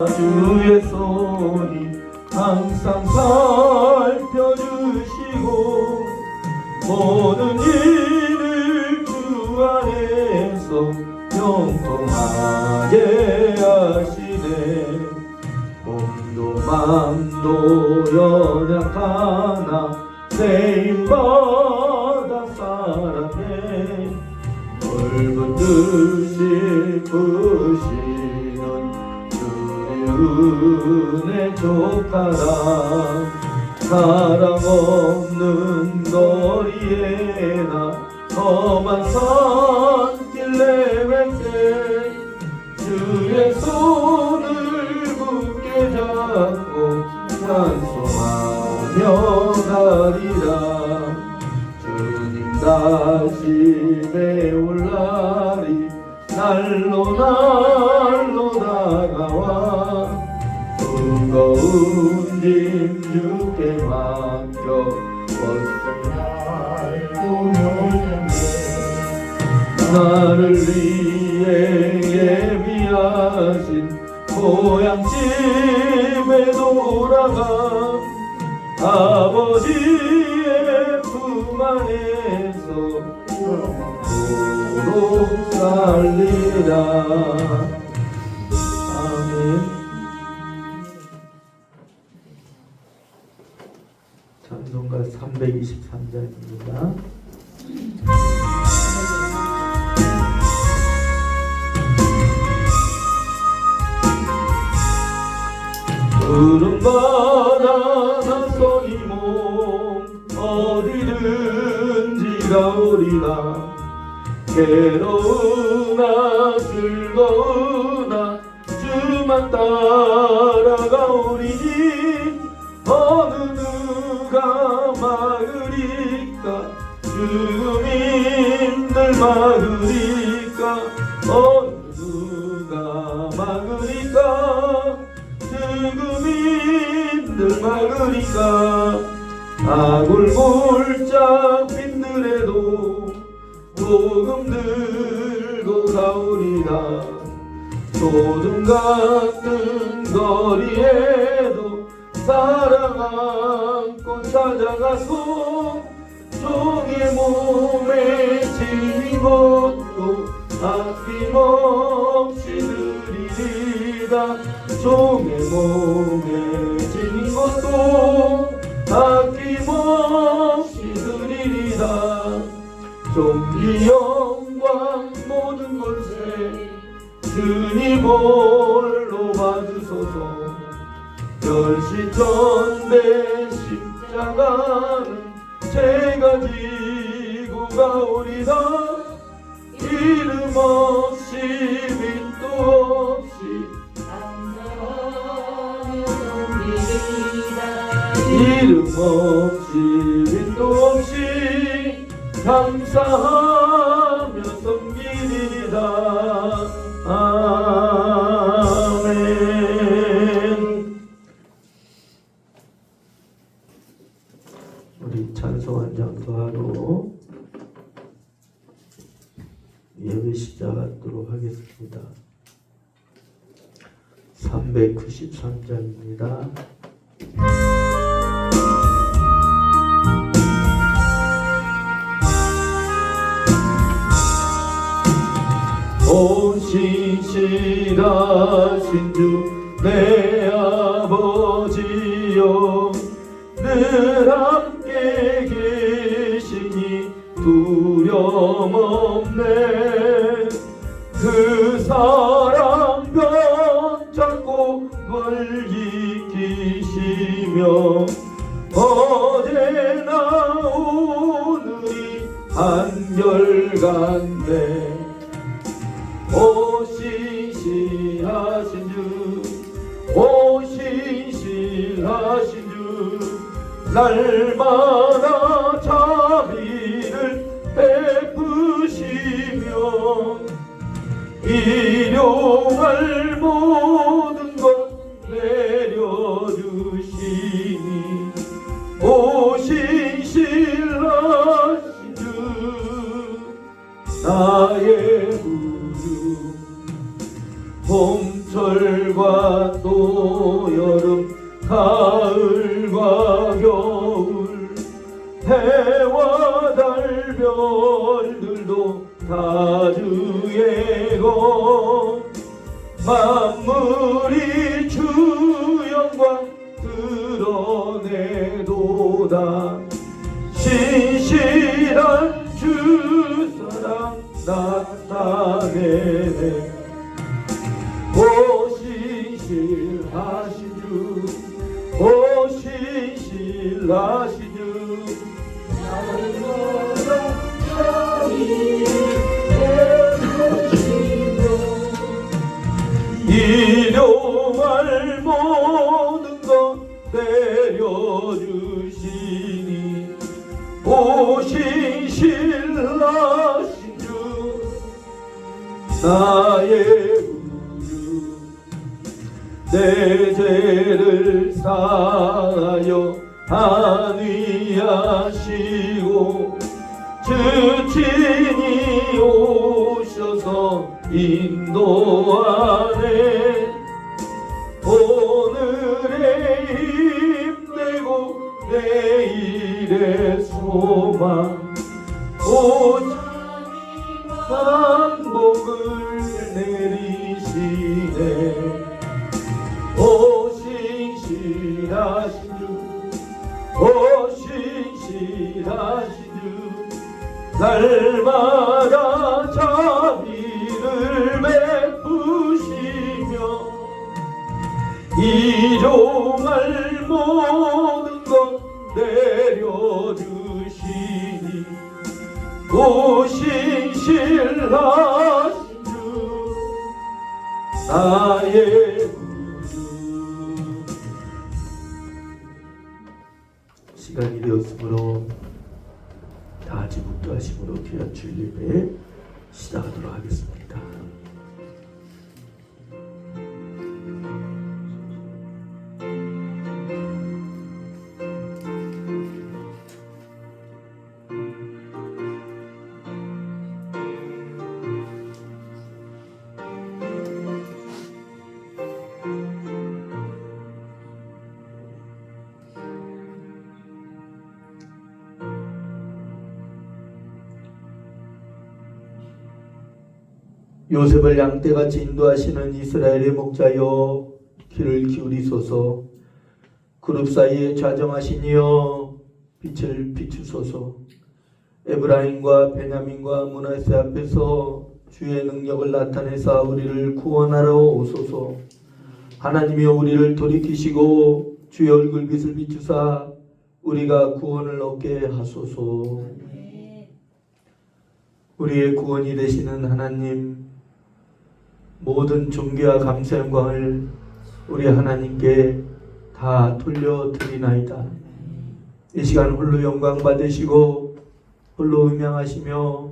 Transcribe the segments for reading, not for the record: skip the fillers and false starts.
주의 손이 항상 살펴주시고 모든 일을 주 안에서 형통하게 하시네. 몸도 맘도 연약하나 세임받아 사랑해. 넓은 뜻이 크시는 은혜 족하라. 사랑 없는 거리에 나 험한 산길 내뱉게 주의 손을 굳게 잡고 찬송하며 가리라. 주님 다시 배울 날이 날로 다가와 무거운 짐 주께 맡겨 나를 위해 예비하신 고향집에 돌아가 아버지의 품 안에서 도로 살리라. 아멘. 찬송가 323장입니다. 푸른 바다 낯선 이 몸 어디든지 가오리라. 괴로우나 즐거우나 주만 따라가오리니 어느 누가 막으리까. 죽음인들 막으리까. 어느 누가 막으리까. 죽음인들 막으리까. 아굴골짝 빈들에도 소금 들고 가오리라. 소금 같은 거리에도 사랑 안고 찾아가서 종의 몸에 짐이 벗고 아낌없이 드리리다. 종의 몸에 짐이 벗고 아낌없이 드리리다. 종기 영광 모든 것에 주님 홀로 받으소서. 멸시전대 십자가는 제가 지고 가오리다. 이름 없이 빛도 없이 이름 없이 빛도 없이 감사하며 섬기리다. 아멘. 우리 찬송 한 장 더 하러 예배 시작하도록 하겠습니다. 393장입니다. 온 신실하신 주 내 아버지여 늘 함께 계시니 두려움 없네. 그 사랑 변찮고 널 지키시며 어제나 오늘이 한결같네. 오 신실하신 주, 오 신실하신 주 날마다 자비를 베푸시며 일용할 모든 것 내려주시니 오 신실하신 주 나의 구주 봄철과 또 봄도 여름 가을과 겨울 해와 달 별들도 다 주의 것 만물이 주 영광 드러내도다 신실한 주 사랑 나타내네 오 신실하신 주 오 신실하신 주 나를 너로 편히 해주시며 일용할 모든 것 내려주시니 오 신실하신 주 나의 구주 내 죄를 사하여 안위하시고 주친이 오셔서 인도하네 오늘의 힘내고 내일의 소망 오직 반복을 내리시네 오 신실하신 주 오 신실하신 주 날마다 자비를 베푸시며 일용할 모든 것 내려주시니 오 신실하신 주 나의 구주 시간이 되었으므로 다 같이 묵도하심으로 귀한 주일 예배 시작하도록 하겠습니다. 요셉을 양떼같이 인도하시는 이스라엘의 목자여 귀를 기울이소서 그룹 사이에 좌정하시니여 빛을 비추소서 에브라임과 베냐민과 므낫세 앞에서 주의 능력을 나타내사 우리를 구원하러 오소서 하나님이여 우리를 돌이키시고 주의 얼굴빛을 비추사 우리가 구원을 얻게 하소서 우리의 구원이 되시는 하나님 모든 존귀와 감사 영광을 우리 하나님께 다 돌려드리나이다. 이 시간 홀로 영광 받으시고 홀로 음양하시며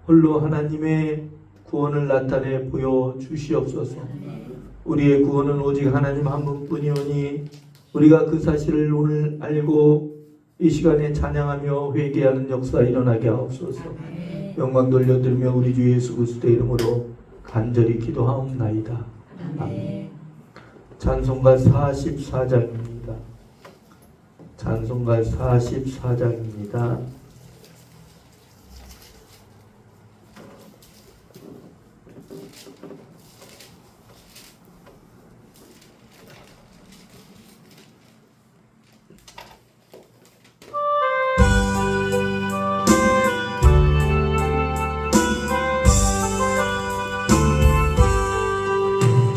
홀로 하나님의 구원을 나타내 보여주시옵소서. 우리의 구원은 오직 하나님 한 분뿐이오니 우리가 그 사실을 오늘 알고 이 시간에 찬양하며 회개하는 역사 일어나게 하옵소서. 영광 돌려드리며 우리 주 예수 그리스도의 이름으로 간절히 기도하옵나이다. 아멘. 찬송가 44장입니다. 찬송가 44장입니다.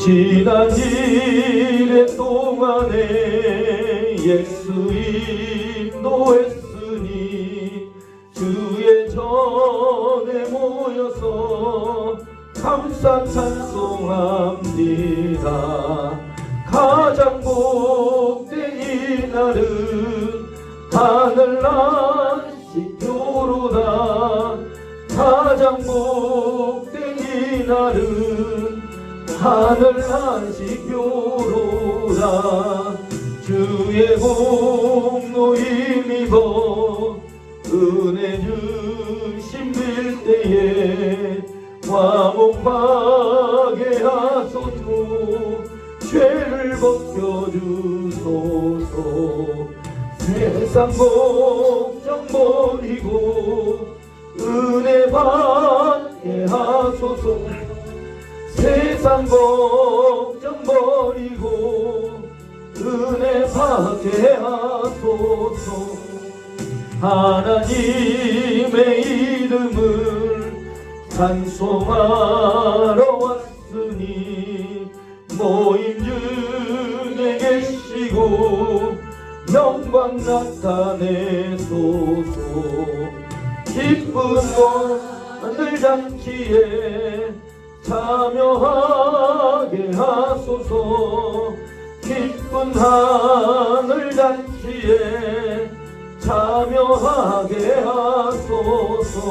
지난 일의 동안에 예수 인도했으니 주의 전에 모여서 감사 찬송합니다. 가장 복된 이 날은 하늘 안식교로다. 가장 복된 이 날은 하늘 안식교로다. 주의 공로 힘입어 은혜 주심 빌때에 화목하게 하소서. 죄를 벗겨주소서. 세상 걱정 버리고 은혜 받게 하소서. 세상 걱정 버리고 은혜 받게 하소서. 하나님의 이름을 찬송하러 왔으니 모임 중에 계시고 영광 나타내소서. 기쁜 하늘 잔치에 참여하게 하소서. 기쁜 하늘 잔치에 참여하게 하소서.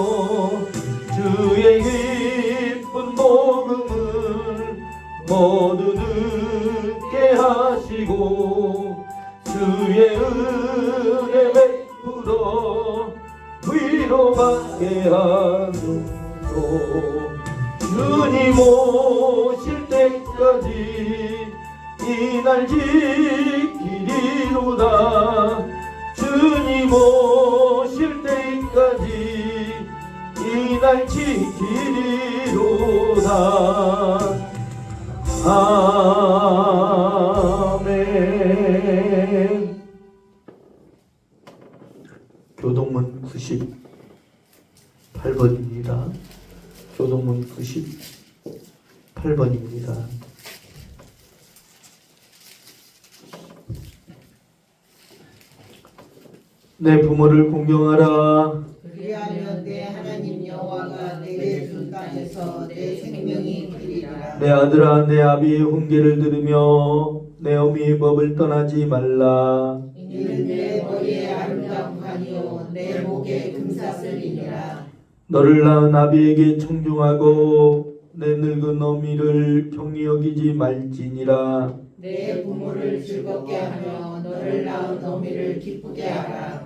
주의 기쁜 복음을 모두 듣게 하시고 주의 은혜 베풀어 위로받게 하소서. 주님 오실 때까지 이 날 지키리로다. 주님 오실 때까지 이 날 지키리로다. 아멘. 교동문 98번입니다. 교동문 98번입니다. 내 부모를 공경하라. 그리하면 내 하나님 여호와가 내게 준 땅에서 내 생명이 기리라. 내 아들아, 내 아비의 훈계를 들으며 내 어미의 법을 떠나지 말라. 이는 내 머리에 아름다운 관이요 내 목에 금사슬이니라. 너를 낳은 아비에게 청중하고 내 늙은 어미를 경히 여기지 말지니라. 내 부모를 즐겁게 하며 너를 낳은 어미를 기쁘게 하라.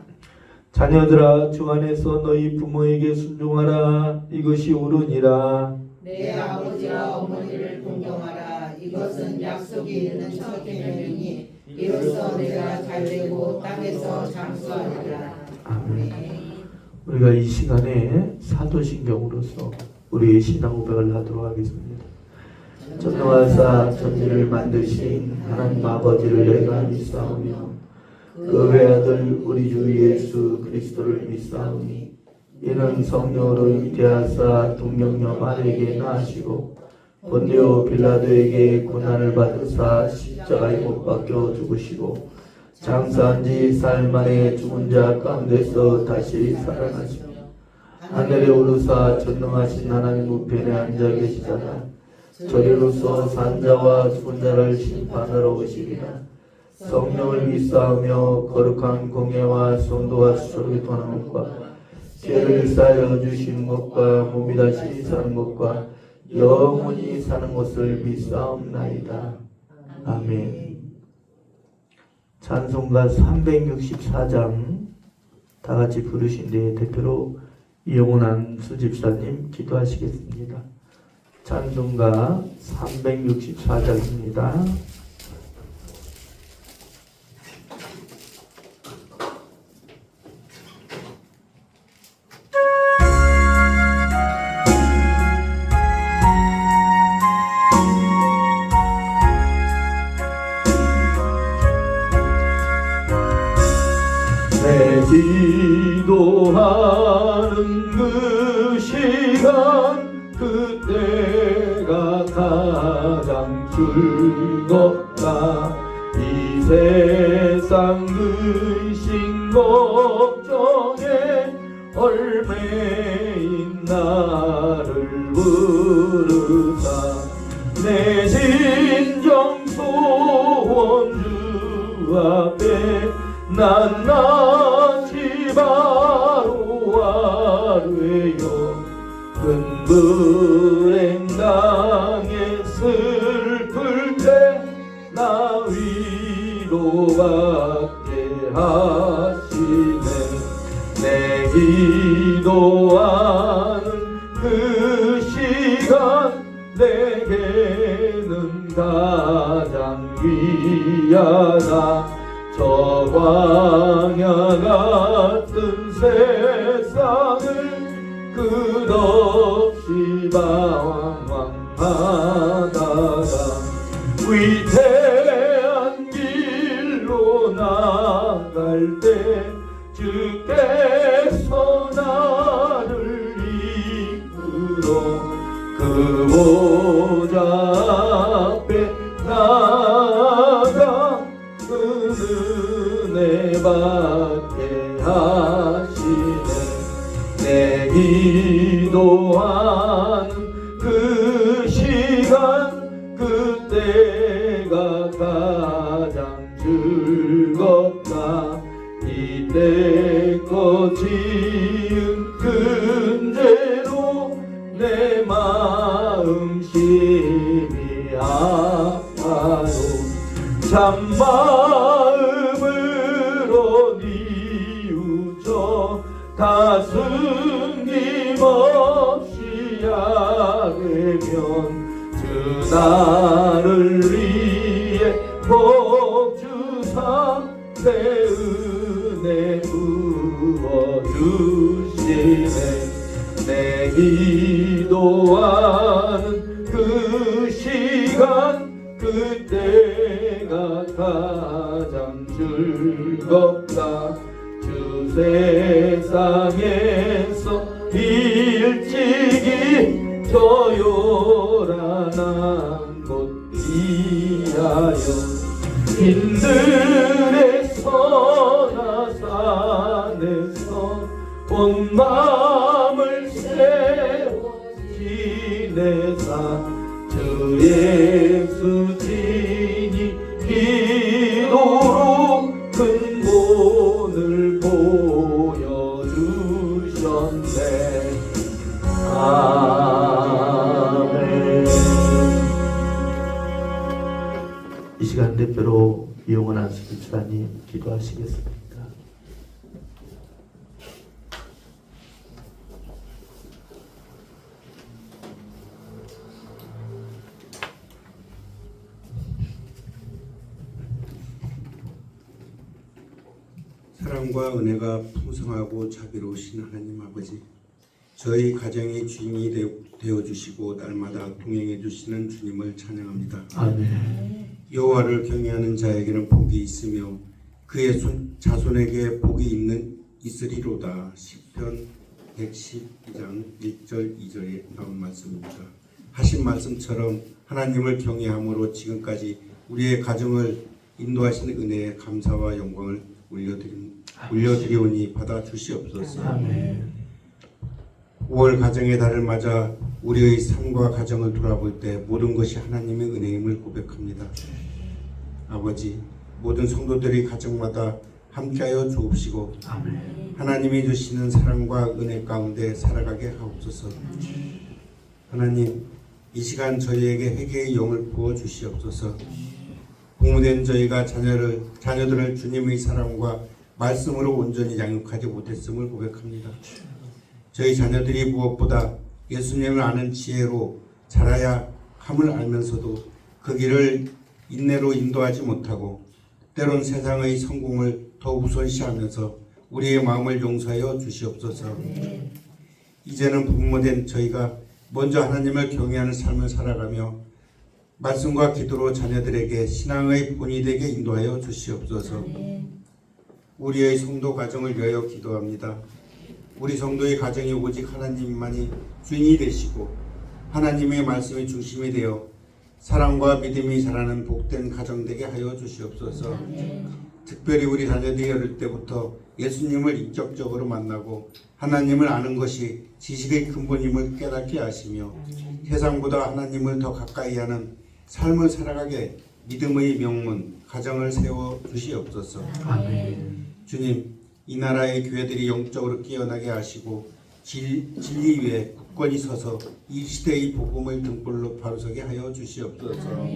자녀들아, 주 안에서 너희 부모에게 순종하라. 이것이 옳으니라. 내 아버지와 어머니를 공경하라. 이것은 약속이 있는 첫 계명이니 이로써 내가 잘되고 땅에서 장수하리라. 아멘. 우리가 이 시간에 사도신경으로서 우리의 신앙 고백을 하도록 하겠습니다. 전능하사 천지를 만드신 하나님 아버지를 내가 믿사오며 그 외아들 우리 주 예수 그리스도를 믿사오니 이는 성령으로 잉태하사 동정녀 마리아에게 낳으시고 본디오 빌라도에게 고난을 받으사 십자가에 못 박혀 죽으시고 장사한 지 사흘 만에 죽은 자 가운데서 다시 살아나시며 하늘에 오르사 전능하신 하나님 우편에 앉아 계시다가 저리로서 산자와 죽은 자를 심판하러 오시리라. 성령을 믿사오며 거룩한 공예와 성도와 수록이 도하는 것과 죄를 쌓여 주시는 것과 몸이 다시 사는 것과 영원히 사는 것을 믿사옵나이다. 아멘. 찬송가 364장 다같이 부르신 뒤에 대표로 이용훈 수집사님 기도하시겠습니다. 찬송가 364장입니다. 내 기도하는 그 시간 그때가 가장 즐겁다. 이 세상 근심 걱정에 얽매인 나를 부르사 내 진정 소원 주 앞에 낱낱이 바로 아뢰요. 큰 불행 당해 슬플 때 나 위로받게 하시네. 내 기도하는 그 시간 내게는 가장 미안하 저 광야 같은 세상을 끝없이 방황하다가 위대한 길로 나갈 때 주께서 나를 이끌어 그 보좌 앞에 나아가 그 은혜 받게 하시네. 내 기도하는 그 시간 그때가 가장 즐겁다. 이때껏 지은 근죄로 내 마음 심히 아파도 참마음으로 뉘우쳐 다 숨김없이 아뢰면 주 나를 위해 복 주사 내 은혜 부어주시네. 내 기도하는 그 시간 그때가 가장 즐겁다. 주 세상에서 일찍이 저 요란한 곳 피하여 빈들에서 나 산에서 온 마음을 세워 지내사 주 예수 지니 기도로 근본을 보여주셨네. 아멘. 이 시간 대표로 이용원 안수기 주사님 기도하시겠습니다. 사랑과 은혜가 풍성하고 자비로우신 하나님 아버지, 저희 가정의 주인이 되어주시고 날마다 동행해 주시는 주님을 찬양합니다. 아멘. 여호와를 경외하는 자에게는 복이 있으며 그의 자손에게 복이 있으리로다. 시편 112장 1절 2절에 나온 말씀입니다. 하신 말씀처럼 하나님을 경외함으로 지금까지 우리의 가정을 인도하시는 은혜에 감사와 영광을 올려드리오니 받아 주시옵소서. 아멘. 5월 가정의 달을 맞아 우리의 삶과 가정을 돌아볼 때 모든 것이 하나님의 은혜임을 고백합니다. 아버지, 모든 성도들이 가정마다 함께하여 주옵시고 아멘. 하나님이 주시는 사랑과 은혜 가운데 살아가게 하옵소서. 하나님, 이 시간 저희에게 회개의 영을 부어 주시옵소서. 부모된 저희가 자녀들을 주님의 사랑과 말씀으로 온전히 양육하지 못했음을 고백합니다. 저희 자녀들이 무엇보다 예수님을 아는 지혜로 자라야 함을 알면서도 그 길을 인내로 인도하지 못하고 때론 세상의 성공을 더 우선시하면서 우리의 마음을 용서하여 주시옵소서. 이제는 부모된 저희가 먼저 하나님을 경외하는 삶을 살아가며 말씀과 기도로 자녀들에게 신앙의 본이 되게 인도하여 주시옵소서. 우리의 성도 가정을 위하여 기도합니다. 우리 성도의 가정이 오직 하나님만이 주인이 되시고 하나님의 말씀이 중심이 되어 사랑과 믿음이 자라는 복된 가정 되게 하여 주시옵소서. 특별히 우리 자녀들이 어릴 때부터 예수님을 인격적으로 만나고 하나님을 아는 것이 지식의 근본임을 깨닫게 하시며 세상보다 하나님을 더 가까이 하는 삶을 살아가게 믿음의 명문 가정을 세워 주시옵소서. 아멘. 주님, 이 나라의 교회들이 영적으로 깨어나게 하시고 진리 위에 굳건히 서서 이 시대의 복음의 등불로 바로서게 하여 주시옵소서.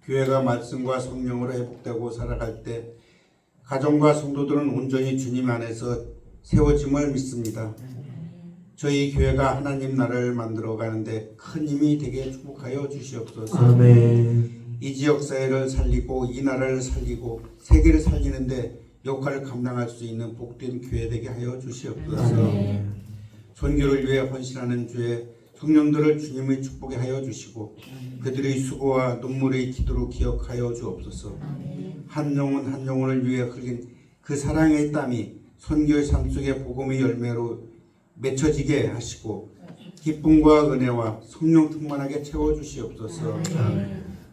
교회가 말씀과 성령으로 회복되고 살아갈 때 가정과 성도들은 온전히 주님 안에서 세워짐을 믿습니다. 저희 교회가 하나님 나라를 만들어 가는데 큰 힘이 되게 축복하여 주시옵소서. 아멘. 이 지역 사회를 살리고 이 나라를 살리고 세계를 살리는데 역할을 감당할 수 있는 복된 교회 되게 하여 주시옵소서. 선교를 위해 헌신하는 주의 성령들을 주님의 축복에 하여 주시고 그들의 수고와 눈물의 기도로 기억하여 주옵소서. 한 영혼 한 영혼을 위해 흘린 그 사랑의 땀이 선교의 삶 속에 복음의 열매로 맺혀지게 하시고 기쁨과 은혜와 성령 충만하게 채워주시옵소서.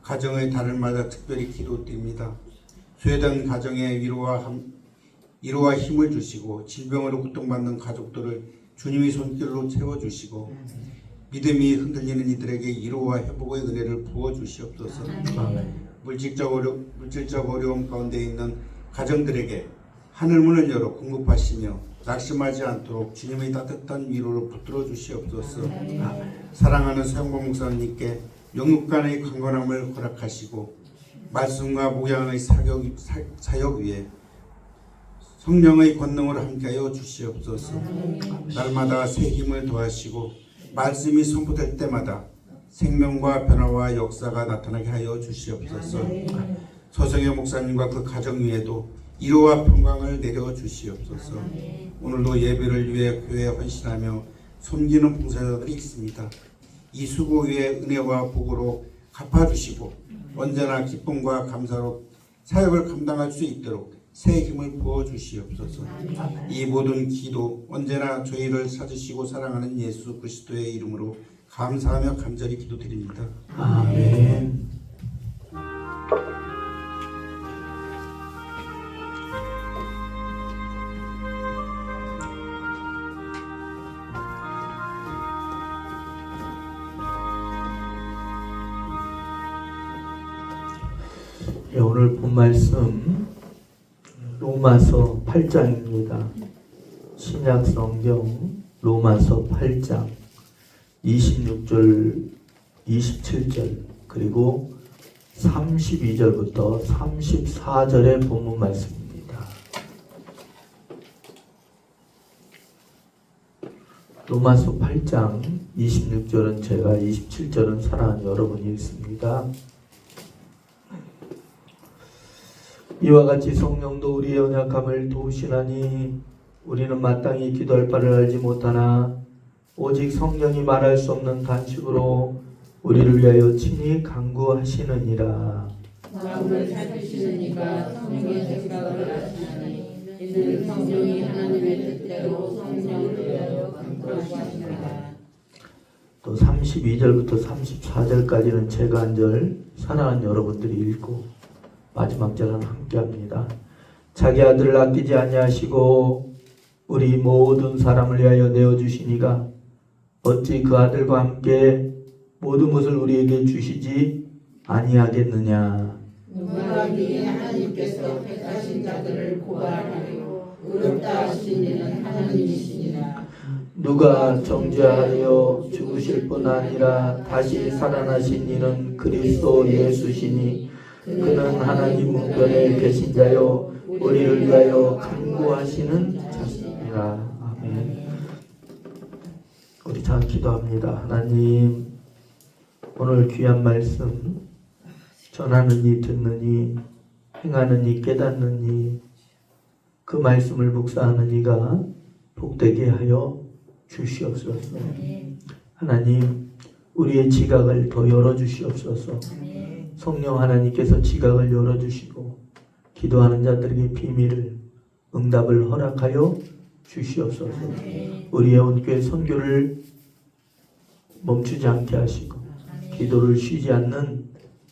가정의 달을마다 특별히 기도드립니다. 소외된 가정에 위로와 힘을 주시고 질병으로 고통받는 가족들을 주님의 손길로 채워주시고 믿음이 흔들리는 이들에게 위로와 회복의 은혜를 부어주시옵소서. 물질적 어려움 가운데 있는 가정들에게 하늘문을 열어 공급하시며 낙심하지 않도록 주님의 따뜻한 위로를 붙들어 주시옵소서. 사랑하는 서영범 목사님께 영육간의 강건함을 허락하시고 말씀과 목양의 사역 위에 성령의 권능을 함께하여 주시옵소서. 날마다 새 힘을 더하시고 말씀이 선포될 때마다 생명과 변화와 역사가 나타나게 하여 주시옵소서. 서성현 목사님과 그 가정 위에도 위로와 평강을 내려 주시옵소서. 오늘도 예배를 위해 교회에 헌신하며 섬기는 봉사자들이 있습니다. 이 수고 위에 은혜와 복으로 갚아주시고 언제나 기쁨과 감사로 사역을 감당할 수 있도록 새 힘을 부어주시옵소서. 이 모든 기도 언제나 저희를 찾으시고 사랑하는 예수 그리스도의 이름으로 감사하며 간절히 기도드립니다. 아멘. 오늘 본 말씀 로마서 8장입니다. 신약 성경 로마서 8장 26절, 27절 그리고 32절부터 34절의 본문 말씀입니다. 로마서 8장 26절은 제가 27절은 사랑하는 여러분이 읽습니다. 이와 같이 성령도 우리의 연약함을 도우시나니 우리는 마땅히 기도할 바를 알지 못하나 오직 성령이 말할 수 없는 단식으로 우리를 위하여 친히 간구하시느니라. 마음을 찾으시는 이가 성령의 생각을 하시나니 이는 성령이 하나님의 뜻대로 성령을 위하여 간구하시니라. 또 32절부터 34절까지는 제가 한 절 사랑하는 여러분들이 읽고 마지막 절은 함께합니다. 자기 아들을 아끼지 아니하시고 우리 모든 사람을 위하여 내어주시니가 어찌 그 아들과 함께 모든 것을 우리에게 주시지 아니하겠느냐. 누가 네 하나님께서 택하신 자들을 고발하여 의롭다 하신 이는 하나님이시니라. 누가 정죄하여 죽으실 뿐 아니라 다시 살아나신 이는 그리스도 예수시니 그는 하나님 우편에 계신 자요 우리를 위하여 간구하시는 자시니라. 아멘. 우리 잘 기도합니다. 하나님, 오늘 귀한 말씀 전하는 이 듣는 이 행하는 이 깨닫는 이 그 말씀을 묵상하는 이가 복되게 하여 주시옵소서. 하나님, 우리의 지각을 더 열어주시옵소서. 성령 하나님께서 지각을 열어주시고 기도하는 자들에게 비밀을 응답을 허락하여 주시옵소서. 우리의 온교회 선교를 멈추지 않게 하시고 기도를 쉬지 않는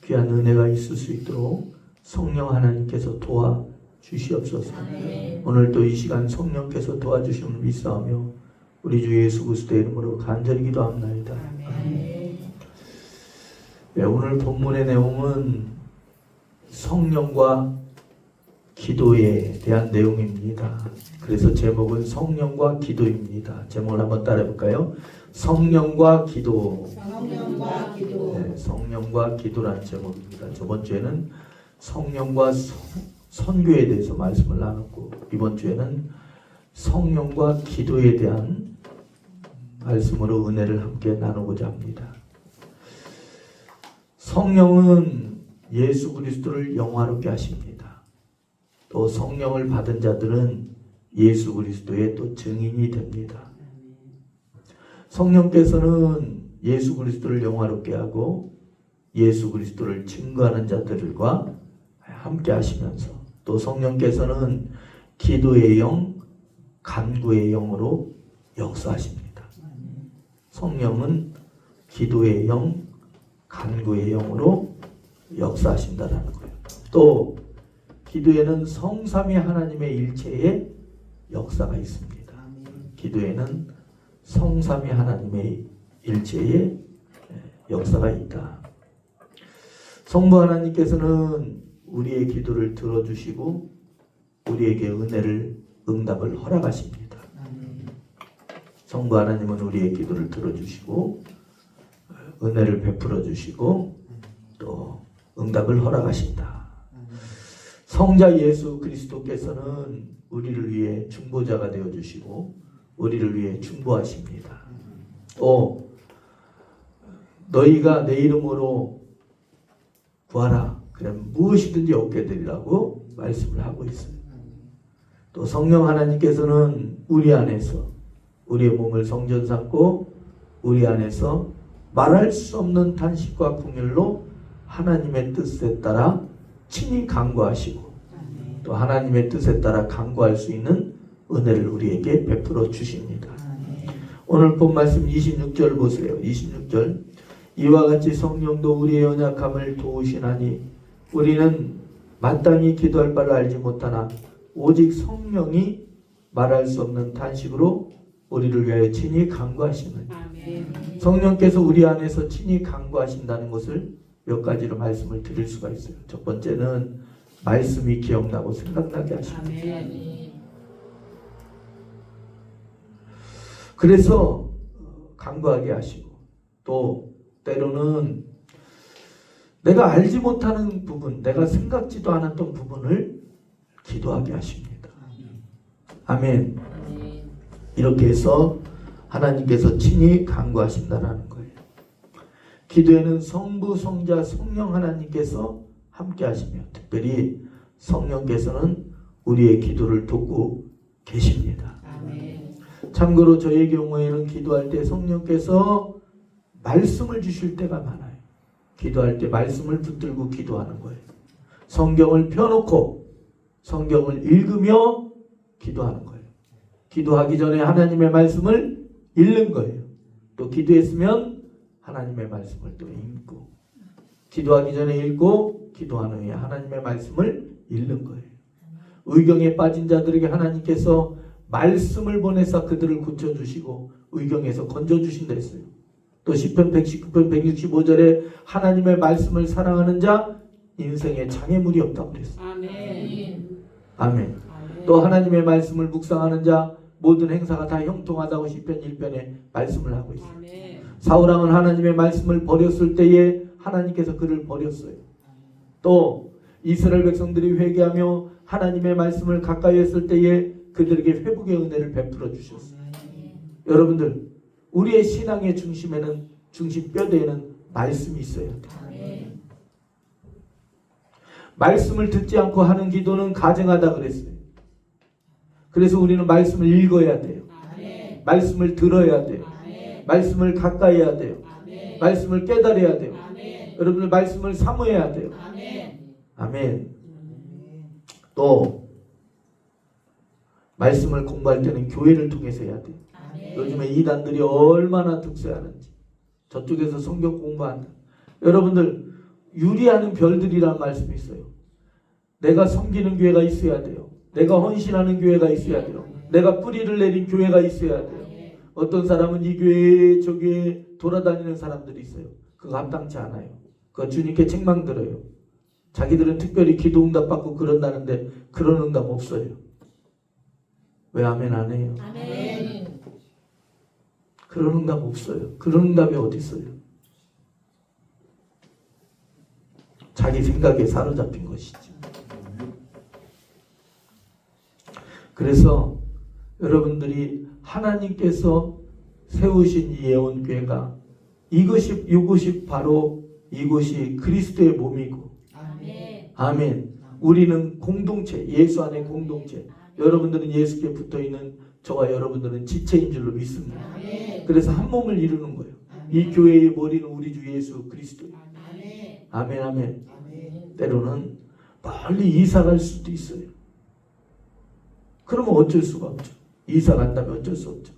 귀한 은혜가 있을 수 있도록 성령 하나님께서 도와주시옵소서. 오늘도 이 시간 성령께서 도와주심을 믿사오며 우리 주 예수 그리스도의 이름으로 간절히 기도합나이다. 네, 오늘 본문의 내용은 성령과 기도에 대한 내용입니다. 그래서 제목은 성령과 기도입니다. 제목을 한번 따라해볼까요? 성령과 기도. 성령과 기도. 네, 성령과 기도라는 제목입니다. 저번 주에는 성령과 선교에 대해서 말씀을 나눴고 이번 주에는 성령과 기도에 대한 말씀으로 은혜를 함께 나누고자 합니다. 성령은 예수 그리스도를 영화롭게 하십니다. 또 성령을 받은 자들은 예수 그리스도의 또 증인이 됩니다. 성령께서는 예수 그리스도를 영화롭게 하고 예수 그리스도를 증거하는 자들과 함께 하시면서 또 성령께서는 기도의 영, 간구의 영으로 역사하십니다. 성령은 기도의 영, 간구의 영으로 역사하신다라는 거예요. 또 기도에는 성삼위 하나님의 일체의 역사가 있습니다. 기도에는 성삼위 하나님의 일체의 역사가 있다. 성부 하나님께서는 우리의 기도를 들어주시고 우리에게 은혜를 응답을 허락하십니다. 성부 하나님은 우리의 기도를 들어주시고 은혜를 베풀어 주시고 또 응답을 허락하신다. 성자 예수 그리스도께서는 우리를 위해 중보자가 되어 주시고 우리를 위해 중보하십니다. 또 너희가 내 이름으로 구하라. 그럼 무엇이든지 얻게 되리라고 말씀을 하고 있어요. 또 성령 하나님께서는 우리 안에서 우리의 몸을 성전 삼고 우리 안에서 말할 수 없는 탄식과 궁율로 하나님의 뜻에 따라 친히 간구하시고 또 하나님의 뜻에 따라 간구할 수 있는 은혜를 우리에게 베풀어 주십니다. 오늘 본 말씀 26절 보세요. 26절 이와 같이 성령도 우리의 연약함을 도우시나니 우리는 마땅히 기도할 바를 알지 못하나 오직 성령이 말할 수 없는 탄식으로 우리를 위하여 친히 간구하시는 성령께서 우리 안에서 친히 간구하신다는 것을 몇 가지로 말씀을 드릴 수가 있어요. 첫 번째는 말씀이 기억나고 생각나게 하십니다. 그래서 간구하게 하시고 또 때로는 내가 알지 못하는 부분, 내가 생각지도 않았던 부분을 기도하게 하십니다. 아멘. 이렇게 해서 하나님께서 친히 간구하신다라는 거예요. 기도에는 성부, 성자, 성령 하나님께서 함께 하시며 특별히 성령께서는 우리의 기도를 돕고 계십니다. 참고로 저의 경우에는 기도할 때 성령께서 말씀을 주실 때가 많아요. 기도할 때 말씀을 붙들고 기도하는 거예요. 성경을 펴놓고 성경을 읽으며 기도하는 거예요. 기도하기 전에 하나님의 말씀을 읽는 거예요. 또 기도했으면 하나님의 말씀을 또 읽고 기도하기 전에 읽고 기도한 후에 하나님의 말씀을 읽는 거예요. 의경에 빠진 자들에게 하나님께서 말씀을 보내서 그들을 고쳐주시고 의경에서 건져주신다 했어요. 또 시편 119편 165절에 하나님의 말씀을 사랑하는 자 인생에 장애물이 없다고 그랬어요. 아멘. 또 하나님의 말씀을 묵상하는 자 모든 행사가 다 형통하다고 시편 1편에 말씀을 하고 있어요. 사울왕은 하나님의 말씀을 버렸을 때에 하나님께서 그를 버렸어요. 또 이스라엘 백성들이 회개하며 하나님의 말씀을 가까이 했을 때에 그들에게 회복의 은혜를 베풀어 주셨어요. 여러분들 우리의 신앙의 중심에는 중심 뼈대에는 말씀이 있어야 돼요. 말씀을 듣지 않고 하는 기도는 가증하다 그랬어요. 그래서 우리는 말씀을 읽어야 돼요. 말씀을 들어야 돼요. 말씀을 가까이 해야 돼요. 말씀을 깨달아야 돼요. 여러분들 말씀을 사모해야 돼요. 아멘. 또 말씀을 공부할 때는 교회를 통해서 해야 돼요. 요즘에 이단들이 얼마나 득세하는지 저쪽에서 성경 공부한다. 여러분들 유리하는 별들이라는 말씀이 있어요. 내가 섬기는 교회가 있어야 돼요. 내가 헌신하는 교회가 있어야 돼요. 내가 뿌리를 내린 교회가 있어야 돼요. 어떤 사람은 이 교회에 저 교회에 돌아다니는 사람들이 있어요. 그거 합당치 않아요. 그거 주님께 책망 들어요. 자기들은 특별히 기도 응답 받고 그런다는데 그런 응답 없어요. 왜 아멘 안 해요? 아멘. 그런 응답 없어요. 그런 응답이 어디 있어요? 자기 생각에 사로잡힌 것이죠. 그래서 여러분들이 하나님께서 세우신 이 예언교회가 이곳이 바로 이곳이 그리스도의 몸이고 아멘. 우리는 공동체, 예수 안의 공동체. 여러분들은 예수께 붙어있는 저와 여러분들은 지체인 줄로 믿습니다. 그래서 한 몸을 이루는 거예요. 이 교회의 머리는 우리 주 예수 그리스도. 아멘, 아멘. 때로는 멀리 이사 갈 수도 있어요. 그러면 어쩔 수가 없죠. 이사 간다면 어쩔 수 없죠.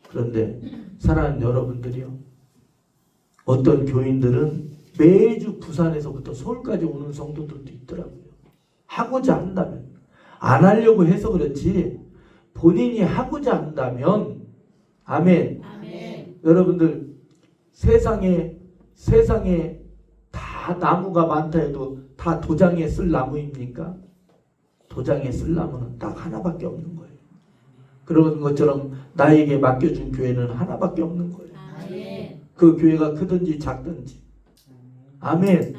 그런데 사랑하는 여러분들이요, 어떤 교인들은 매주 부산에서부터 서울까지 오는 성도들도 있더라고요. 하고자 한다면. 안 하려고 해서 그렇지 본인이 하고자 한다면, 아멘. 여러분들 세상에 다 나무가 많다 해도 다 도장에 쓸 나무입니까? 도장에 쓸 나무는 딱 하나밖에 없는 거예요. 그런 것처럼 나에게 맡겨준 교회는 하나밖에 없는 거예요. 그 교회가 크든지 작든지. 아멘.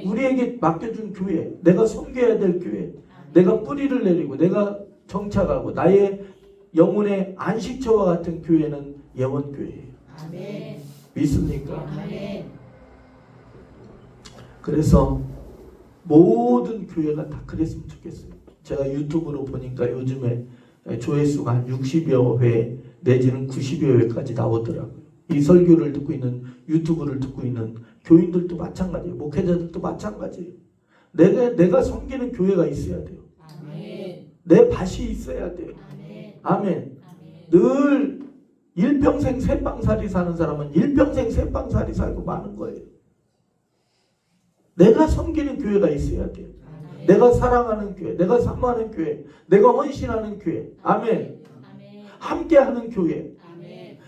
우리에게 맡겨준 교회, 내가 섬겨야 될 교회, 내가 뿌리를 내리고 내가 정착하고 나의 영혼의 안식처와 같은 교회는 예원교회예요. 믿습니까? 그래서 모든 교회가 다 그랬으면 좋겠어요. 제가 유튜브로 보니까 요즘에 조회수가 한 60여 회 내지는 90여 회까지 나오더라고요. 이 설교를 듣고 있는, 유튜브를 듣고 있는 교인들도 마찬가지예요. 목회자들도 마찬가지예요. 내가 섬기는 교회가 있어야 돼요. 내 밭이 있어야 돼요. 아멘. 늘 일평생 새빵살이 사는 사람은 일평생 새빵살이 살고 마는 거예요. 내가 섬기는 교회가 있어야 돼요. 내가 사랑하는 교회, 내가 사모하는 교회, 내가 헌신하는 교회. 아멘. 함께하는 교회.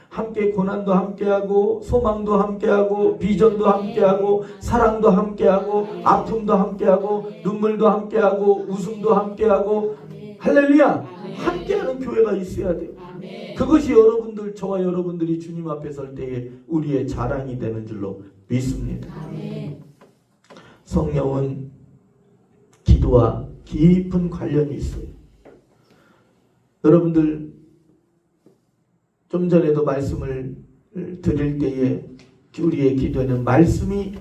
함께 고난도 함께하고 소망도 함께하고 비전도 함께하고 사랑도 함께하고 아픔도 함께하고 눈물도 함께하고 웃음도 함께하고 할렐루야. 함께하는 교회가 있어야 돼요. 그것이 여러분들, 저와 여러분들이 주님 앞에 설 때에 우리의 자랑이 되는 줄로 믿습니다. 성령은 기도와 깊은 관련이 있어요. 여러분들 좀 전에도 말씀을 드릴 때에 우리의 기도에는 말씀이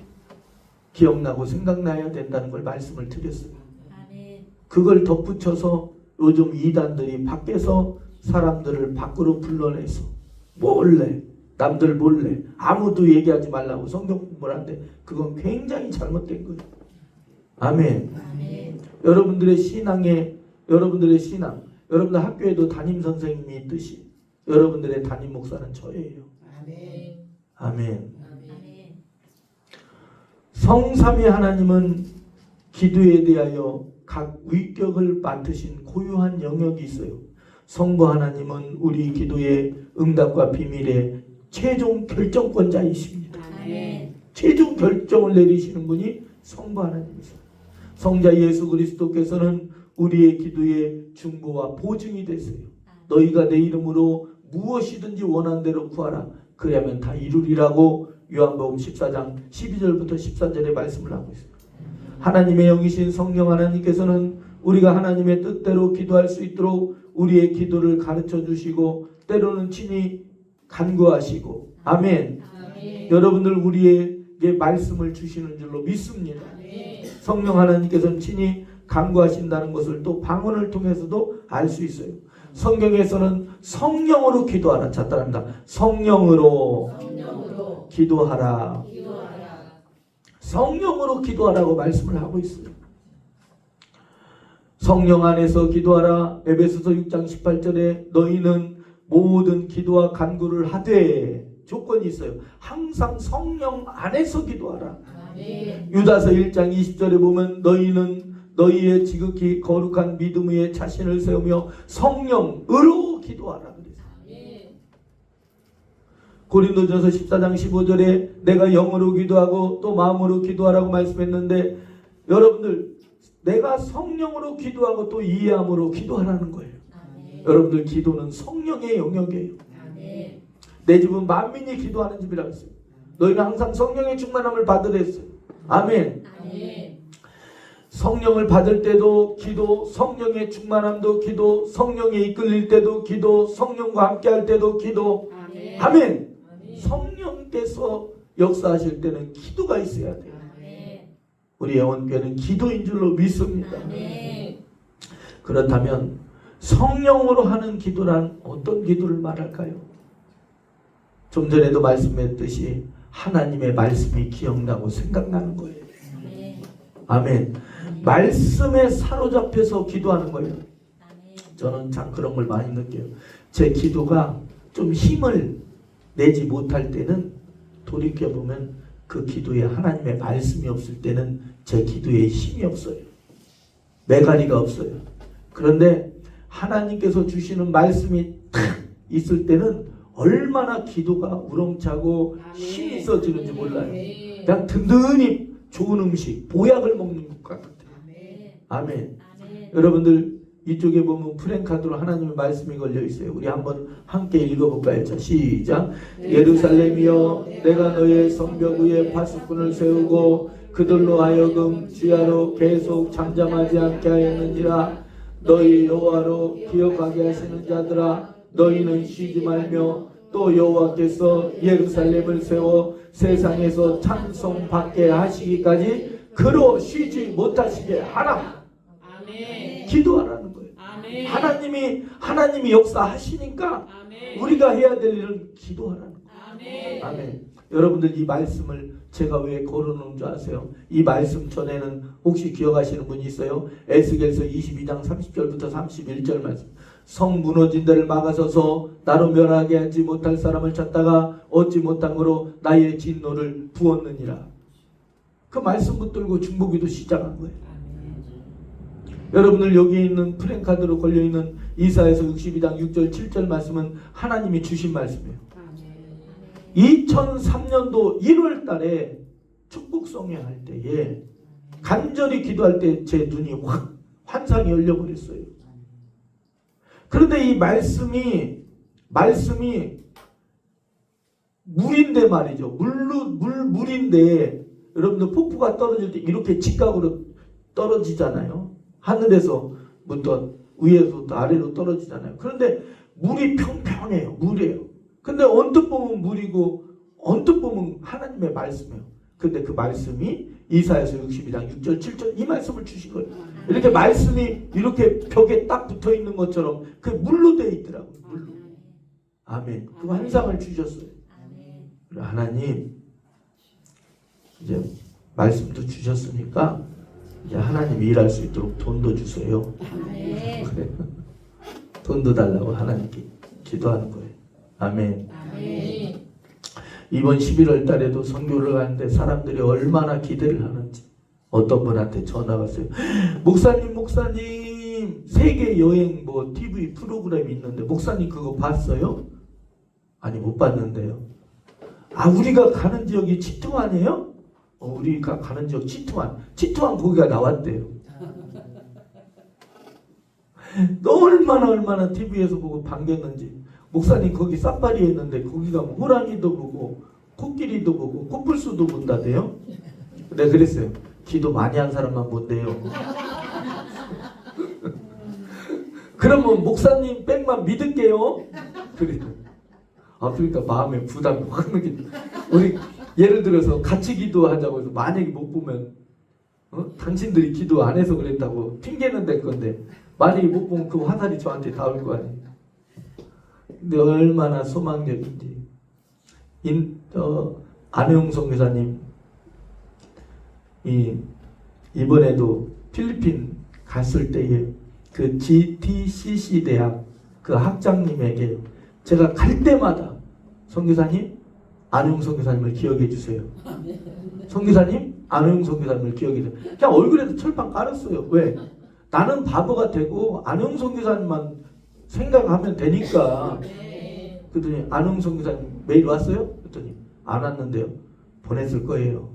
기억나고 생각나야 된다는 걸 말씀을 드렸어요. 그걸 덧붙여서 요즘 이단들이 밖에서 사람들을 밖으로 불러내서 몰래, 남들 몰래 아무도 얘기하지 말라고 성경 공부를 하는데 그건 굉장히 잘못된 거예요. 아멘. 여러분들의 신앙, 여러분들 학교에도 담임 선생님이 있듯이 여러분들의 담임 목사는 저예요. 아멘. 성삼위 하나님은 기도에 대하여 각 위격을 맡으신 고유한 영역이 있어요. 성부 하나님은 우리 기도의 응답과 비밀의 최종 결정권자이십니다. 최종 결정을 내리시는 분이 성부 하나님이세요. 성자 예수 그리스도께서는 우리의 기도의 중보와 보증이 되세요. 너희가 내 이름으로 무엇이든지 원하는 대로 구하라. 그러면 다 이루리라고 요한복음 14장 12절부터 14절에 말씀을 하고 있어요. 하나님의 영이신 성령 하나님께서는 우리가 하나님의 뜻대로 기도할 수 있도록 우리의 기도를 가르쳐 주시고 때로는 친히 간구하시고 아멘. 여러분들 우리에게 말씀을 주시는 줄로 믿습니다. 성령 하나님께서는 친히 간구하신다는 것을 또 방언을 통해서도 알 수 있어요. 성경에서는 성령으로 기도하라. 자, 따라합니다. 성령으로 기도하라. 성령으로 기도하라고 말씀을 하고 있어요. 성령 안에서 기도하라. 에베소서 6장 18절에 너희는 모든 기도와 간구를 하되 조건이 있어요. 항상 성령 안에서 기도하라. 유다서 1장 20절에 보면 너희는 너희의 지극히 거룩한 믿음 위에 자신을 세우며 성령으로 기도하라. 고린도전서 14장 15절에 내가 영으로 기도하고 또 마음으로 기도하라고 말씀했는데 여러분들 내가 성령으로 기도하고 또 이해함으로 기도하라는 거예요. 여러분들 기도는 성령의 영역이에요. 내 집은 만민이 기도하는 집이라고 했어요. 너희는 항상 성령의 충만함을 받으라 했어요. 아멘. 성령을 받을 때도 기도, 성령의 충만함도 기도, 성령에 이끌릴 때도 기도, 성령과 함께할 때도 기도. 아멘. 성령께서 역사하실 때는 기도가 있어야 돼요. 우리 영혼교회는 기도인 줄로 믿습니다. 아멘. 그렇다면 성령으로 하는 기도란 어떤 기도를 말할까요? 좀 전에도 말씀했듯이 하나님의 말씀이 기억나고 생각나는 거예요. 아멘. 아멘. 말씀에 사로잡혀서 기도하는 거예요. 아멘. 저는 참 그런 걸 많이 느껴요. 제 기도가 좀 힘을 내지 못할 때는 돌이켜보면 그 기도에 하나님의 말씀이 없을 때는 제 기도에 힘이 없어요. 매가리가 없어요. 그런데 하나님께서 주시는 말씀이 탁 있을 때는 얼마나 기도가 우렁차고 힘이 있어지는지 몰라요. 그냥 든든히 좋은 음식, 보약을 먹는 것 같아요. 아멘. 아멘. 여러분들 이쪽에 보면 프랭카드로 하나님의 말씀이 걸려 있어요. 우리 한번 함께 읽어볼까요? 자, 시작. 예루살렘이여, 내가 너의 성벽 위에 파수꾼을 세우고 그들로 하여금 주야로 계속 잠잠하지 않게 하였는지라. 너희 여호와로 기억하게 하시는 자들아, 너희는 쉬지 말며 또 여호와께서 예루살렘을 세워 세상에서 찬송받게 하시기까지 그로 쉬지 못하시게 하라. 아멘. 기도하라는 거예요. 아멘. 하나님이 역사하시니까 아멘. 우리가 해야 될 일은 기도하라는 거예요. 아멘. 아멘. 여러분들 이 말씀을 제가 왜 걸어놓은 줄 아세요? 이 말씀 전에는 혹시 기억하시는 분이 있어요? 에스겔서 22장 30절부터 31절 말씀. 성 무너진 데를 막아서서 나로 멸하게 하지 못할 사람을 찾다가 얻지 못한 거로 나의 진노를 부었느니라. 그 말씀 붙들고 중보기도 시작한 거예요. 여러분들 여기 있는 프랭카드로 걸려있는 이사야서 62장 6절 7절 말씀은 하나님이 주신 말씀이에요. 2003년도 1월 달에 축복성회 할 때에 간절히 기도할 때 제 눈이 확 환상이 열려버렸어요. 그런데 이 말씀이 물인데 말이죠. 물인데 여러분들 폭포가 떨어질 때 이렇게 직각으로 떨어지잖아요. 하늘에서부터 위에서부터 아래로 떨어지잖아요. 그런데 물이 평평해요. 물이에요. 근데 언뜻 보면 물이고 언뜻 보면 하나님의 말씀이에요. 근데 그 말씀이 이사야서 62장 6절 7절 이 말씀을 주신 거예요. 이렇게 말씀이 이렇게 벽에 딱 붙어 있는 것처럼 그 물로 되어 있더라고요. 물로. 아멘. 그 환상을 주셨어요. 하나님 이제 말씀도 주셨으니까 이제 하나님이 일할 수 있도록 돈도 주세요. 그래. 돈도 달라고 하나님께 기도하는 거예요. 아멘. 아멘. 이번 11월 달에도 선교를 가는데 사람들이 얼마나 기대를 하는지 어떤 분한테 전화가 왔어요. 목사님 세계 여행 뭐 TV 프로그램이 있는데 목사님 그거 봤어요? 아니 못 봤는데요. 아 우리가 가는 지역이 치투안이에요? 우리가 가는 지역 치투안 거기가 나왔대요. 얼마나 TV에서 보고 반겼는지. 목사님 거기 사파리 했는데 거기 가면 호랑이도 보고 코끼리도 보고 코뿔소도 본다대요. 내가 그랬어요. 기도 많이 한 사람만 본대요. 그러면 목사님 백만 믿을게요. 그러니까 마음에 부담이 확 느껴. 우리 예를 들어서 같이 기도하자고 해서 만약에 못 보면 당신들이 기도 안 해서 그랬다고 핑계는 될 건데 만약에 못 보면 그 화살이 저한테 닿을 거 아니에요. 근데 얼마나 소망적인지. 안혜영 선교사님 이번에도 필리핀 갔을 때에 그 GTCC 대학 그 학장님에게 제가 갈 때마다 선교사님 안혜영 선교사님을 기억해 주세요. 선교사님 안혜영 선교사님을 기억해 주세요. 그냥 얼굴에도 철판 깔았어요. 왜? 나는 바보가 되고 안혜영 선교사님만 생각하면 되니까. 그랬더니 안혜영 선교사님 메일 왔어요? 그랬더니 안 왔는데요. 보냈을 거예요.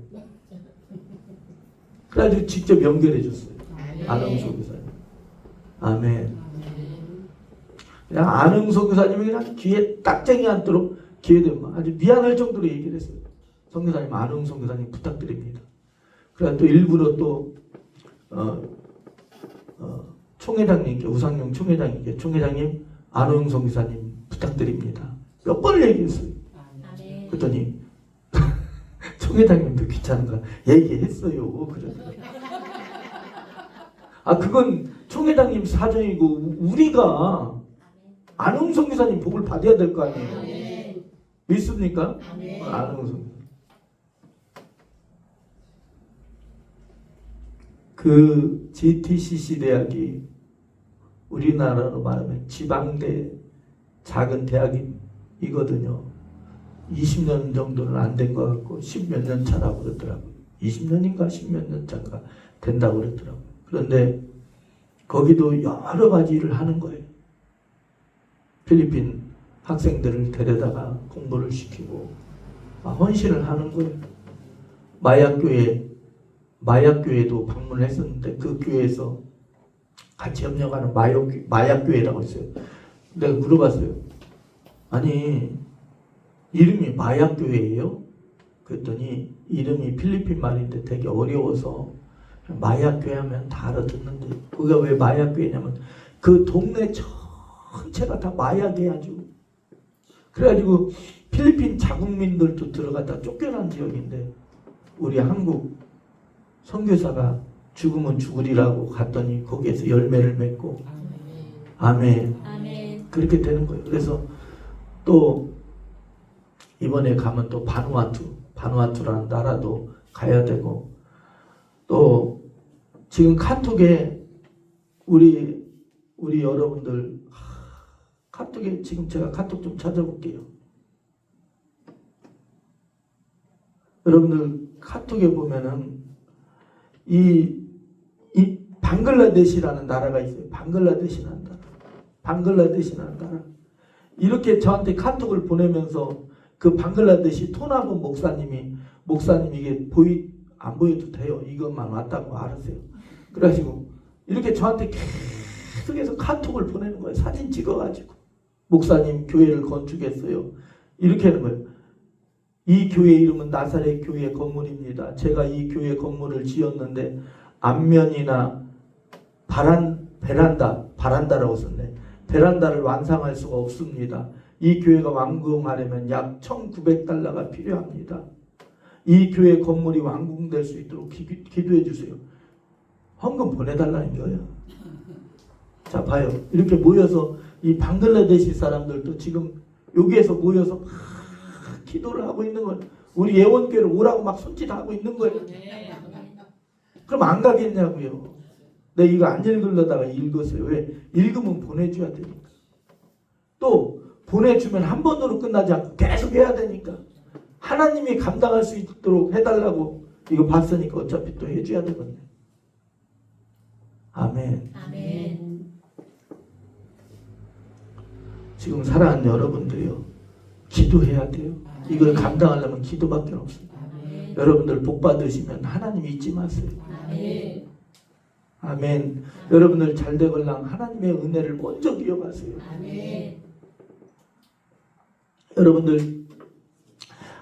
그래가지고 직접 연결해 줬어요. 안혜영 선교사님. 아멘. 그냥 안혜영 선교사님이 그냥 귀에 딱쟁이 않도록 기회되면 아주 미안할 정도로 얘기를 했어요. 선교사님 안혜영 선교사님 부탁드립니다. 그래서 또 일부러 또 총회장님께 우상용 총회장님 안혜영 선교사님 부탁드립니다. 몇 번을 얘기했어요. 그랬더니 총회장님도 귀찮은 거 얘기했어요. 그래서 그건 총회장님 사정이고 우리가 안흥성 기사님 복을 받아야 될 거 아니에요. 믿습니까? 안흥성. 그 GTCC 대학이 우리나라로 말하면 지방대 작은 대학이거든요. 20년 정도는 안 된 것 같고 10몇 년 차라고 그러더라고요. 20년인가 10몇 년 차가 된다고 그러더라고요. 그런데 거기도 여러 가지 일을 하는 거예요. 필리핀 학생들을 데려다가 공부를 시키고 헌신을 하는 거예요. 마약교회도 방문을 했었는데 그 교회에서 같이 협력하는 마약교회라고 했어요. 내가 물어봤어요. 아니 이름이 마약교회예요? 그랬더니 이름이 필리핀 말인데 되게 어려워서 마약교회 하면 다 알아듣는데 그게 왜 마약교회냐면 그 동네 전체가 다 마약이 아주 그래가지고 필리핀 자국민들도 들어갔다 쫓겨난 지역인데 우리 한국 선교사가 죽으면 죽으리라고 갔더니 거기에서 열매를 맺고 아멘. 그렇게 되는 거예요. 그래서 또 이번에 가면 또 바누아투라는 나라도 가야 되고 또 지금 카톡에 우리 여러분들 카톡에 지금 제가 카톡 좀 찾아볼게요. 여러분들 카톡에 보면은 이 방글라데시라는 나라가 있어요. 방글라데시라는 나라. 이렇게 저한테 카톡을 보내면서 그 방글라데시 토나본 목사님이 이게 안 보여도 돼요. 이것만 왔다고 알으세요. 그래가지고 이렇게 저한테 계속해서 카톡을 보내는 거예요. 사진 찍어가지고 목사님 교회를 건축했어요. 이렇게 하는 거예요. 이 교회 이름은 나사렛 교회 건물입니다. 제가 이 교회 건물을 지었는데 앞면이나 베란다라고 썼네. 베란다를 완성할 수가 없습니다. 이 교회가 완공하려면 약 1,900달러가 필요합니다. 이 교회 건물이 완공될 수 있도록 기도해 주세요. 헌금 보내달라는 거예요. 자 봐요. 이렇게 모여서 이 방글라데시 사람들도 지금 여기에서 모여서 막 기도를 하고 있는 거예요. 우리 예원교회를 오라고 막 손짓하고 있는 거예요. 그럼 안 가겠냐고요. 내가 이거 안 읽으려다가 읽었어요. 왜? 읽으면 보내줘야 되니까. 또 보내주면 한 번으로 끝나지 않고 계속 해야 되니까. 하나님이 감당할 수 있도록 해달라고 이거 봤으니까 어차피 또 해줘야 되거든요. 아멘. 지금 사랑하는 여러분들이요. 기도해야 돼요. 이걸 감당하려면 기도밖에 없습니다. 여러분들 복 받으시면 하나님 잊지 마세요. 아멘. 여러분들 잘 되걸랑 하나님의 은혜를 먼저 이어가세요. 여러분들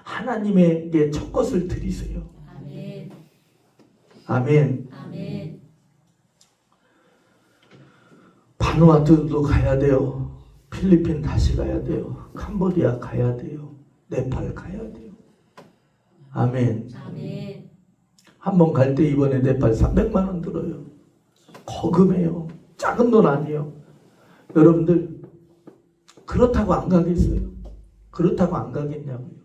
하나님에게 첫 것을 드리세요. 아멘. 바누아투도 가야 돼요. 필리핀 다시 가야 돼요. 캄보디아 가야 돼요. 네팔 가야 돼요. 아멘. 한번 갈 때 이번에 네팔 300만 원 들어요. 거금해요. 작은 돈 아니에요. 여러분들 그렇다고 안 가겠어요? 그렇다고 안 가겠냐고요.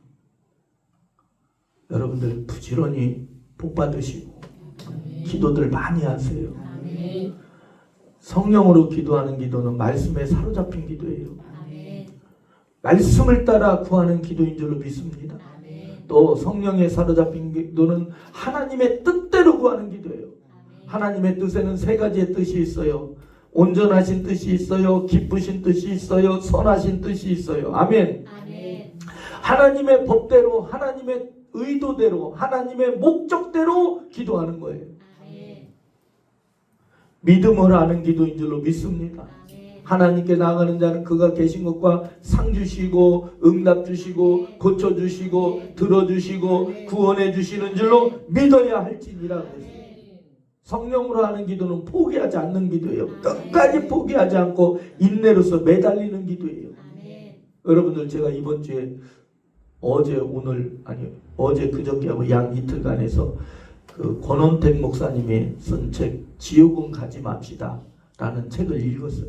여러분들 부지런히 복 받으시고 기도들 많이 하세요. 성령으로 기도하는 기도는 말씀에 사로잡힌 기도예요. 말씀을 따라 구하는 기도인 줄로 믿습니다. 또 성령에 사로잡힌 기도는 하나님의 뜻대로 구하는 기도예요. 하나님의 뜻에는 세 가지의 뜻이 있어요. 온전하신 뜻이 있어요. 기쁘신 뜻이 있어요. 선하신 뜻이 있어요. 아멘. 하나님의 법대로, 하나님의 의도대로, 하나님의 목적대로 기도하는 거예요. 믿음을 아는 기도인 줄로 믿습니다. 하나님께 나아가는 자는 그가 계신 것과 상 주시고 응답 주시고 고쳐 주시고 들어 주시고 구원해 주시는 줄로 믿어야 할지니라. 성령으로 하는 기도는 포기하지 않는 기도예요. 끝까지 포기하지 않고 인내로서 매달리는 기도예요. 여러분들 제가 이번 주에 어제 오늘 아니요 어제 그저께하고 약 이틀간에서 그 권원택 목사님이 쓴 책 지옥은 가지 맙시다 라는 책을 읽었어요.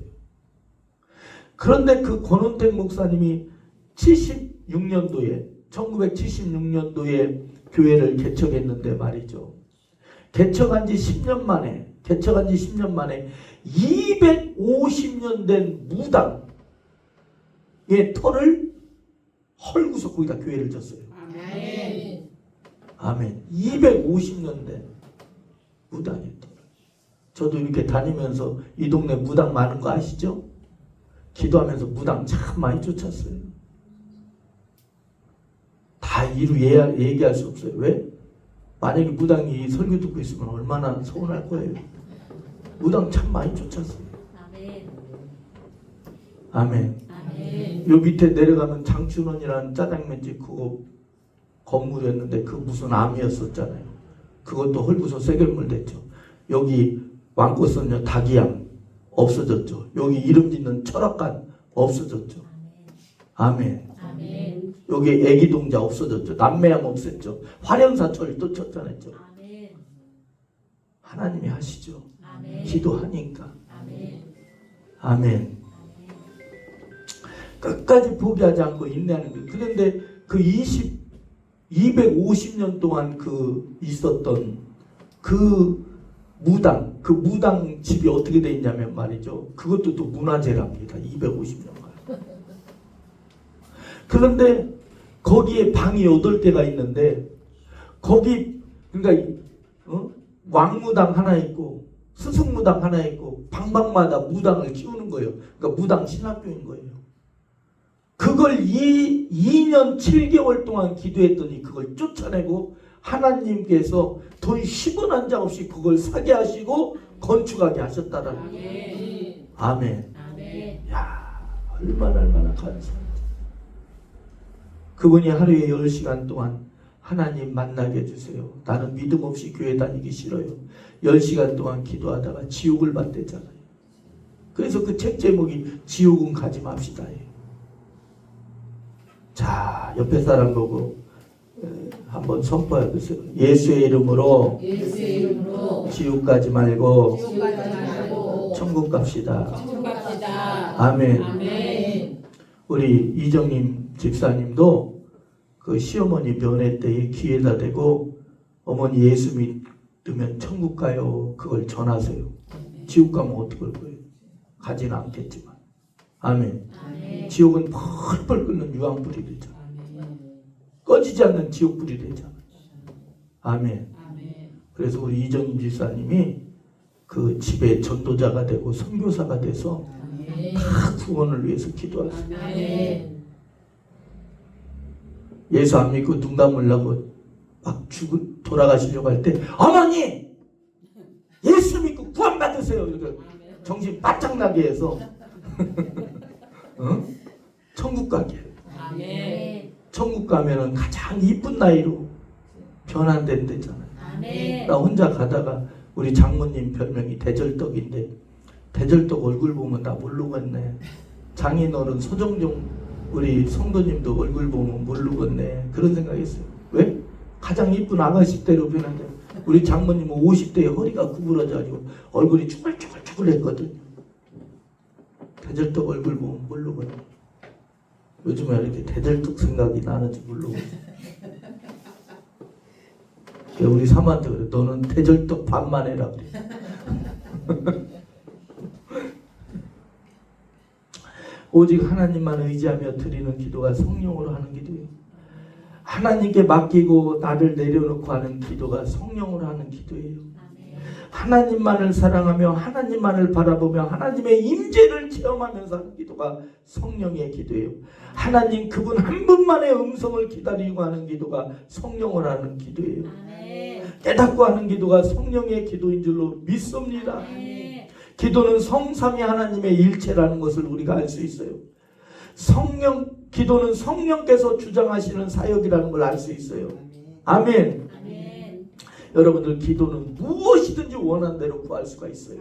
그런데 그 권원택 목사님이 1976년도에 교회를 개척했는데 말이죠. 개척한 지 10년 만에 250년 된 무당의 터를 헐고서 거기다 교회를 졌어요. 아멘. 아멘. 250년 된 무당의 터. 저도 이렇게 다니면서 이 동네 무당 많은 거 아시죠? 기도하면서 무당 참 많이 쫓았어요. 다 이루 얘기할 수 없어요. 왜? 만약에 무당이 설교 듣고 있으면 얼마나 서운할 거예요. 무당 참 많이 쫓았어요. 아멘. 아멘. 아멘. 요 밑에 내려가면 장춘원이라는 짜장면집 그거 건물이었는데 그 무슨 암이었었잖아요. 그것도 헐고서 쇠결물 됐죠. 여기 왕꽃선녀 닭이암 없어졌죠. 여기 이름 짓는 철학관 없어졌죠. 아멘. 아멘. 여기 애기동자 없어졌죠. 남매암 없앴죠. 화련사철 또 쳤잖아요. 아멘. 하나님이 하시죠. 아멘. 기도하니까. 아멘. 아멘. 끝까지 포기하지 않고 인내하는 거예요. 그런데 그 250년 동안 그 있었던 그 무당 집이 어떻게 돼 있냐면 말이죠. 그것도 또 문화재랍니다. 250년간. 그런데 거기에 방이 8개가 있는데 거기 그러니까 왕무당 하나 있고 스승무당 하나 있고 방방마다 무당을 키우는 거예요. 그러니까 무당 신학교인 거예요. 그걸 2년 7개월 동안 기도했더니 그걸 쫓아내고 하나님께서 돈 10원 한 장 없이 그걸 사게 하시고 건축하게 하셨다라는 거예요. 아멘. 아멘. 야, 얼마나 감사하지. 그분이 하루에 10시간 동안 하나님 만나게 해주세요. 나는 믿음 없이 교회 다니기 싫어요. 10시간 동안 기도하다가 지옥을 받대잖아요. 그래서 그 책 제목이 지옥은 가지 맙시다예요. 자, 옆에 사람 보고 한번 선포해보세요. 예수의 이름으로 예수의 이름으로 지옥 가지 말고 지옥 가지 말고 천국 갑시다. 천국 갑시다. 아멘. 아멘. 우리 이정님 집사님도 그 시어머니 면회 때에 귀에다 대고 어머니 예수 믿으면 천국 가요. 그걸 전하세요. 지옥 가면 어떡할 거예요? 가지는 않겠지만. 아멘. 아멘. 지옥은 펄펄 끓는 유황불이 되잖아. 꺼지지 않는 지옥불이 되잖아. 아멘. 그래서 우리 이정임 집사님이 그 집에 전도자가 되고 선교사가 돼서 다 구원을 위해서 기도하세요. 아멘. 예수 안 믿고 눈 감으려고 막 돌아가시려고 할 때 어머니 예수 믿고 구원 받으세요. 이렇게 정신 바짝 나게 해서 천국 가게. 아멘. 천국 가면은 가장 이쁜 나이로 변환된 데잖아요. 아멘. 나 혼자 가다가 우리 장모님 별명이 대절떡인데 대절떡 얼굴 보면 나 모르겠네. 장인어른 서정종 우리 성도님도 얼굴 보면 모르겠네. 그런 생각했어요. 왜? 가장 이쁜 아가씨대로 변한데 우리 장모님은 50대에 허리가 구부러져가지고 얼굴이 쭈글쭈글쭈글했거든요. 대절떡 얼굴 보면 모르겠네. 요즘에 이렇게 대절떡 생각이 나는지 모르겠네. 우리 사모한테 그래. 너는 대절떡 반만 해라 그래. 오직 하나님만 의지하며 드리는 기도가 성령으로 하는 기도예요. 하나님께 맡기고 나를 내려놓고 하는 기도가 성령으로 하는 기도예요. 하나님만을 사랑하며 하나님만을 바라보며 하나님의 임재를 체험하면서 하는 기도가 성령의 기도예요. 하나님 그분 한 분만의 음성을 기다리고 하는 기도가 성령으로 하는 기도예요. 깨닫고 하는 기도가 성령의 기도인 줄로 믿습니다. 기도는 성삼위 하나님의 일체라는 것을 우리가 알 수 있어요. 기도는 성령께서 주장하시는 사역이라는 걸 알 수 있어요. 아멘. 여러분들 기도는 무엇이든지 원하는 대로 구할 수가 있어요.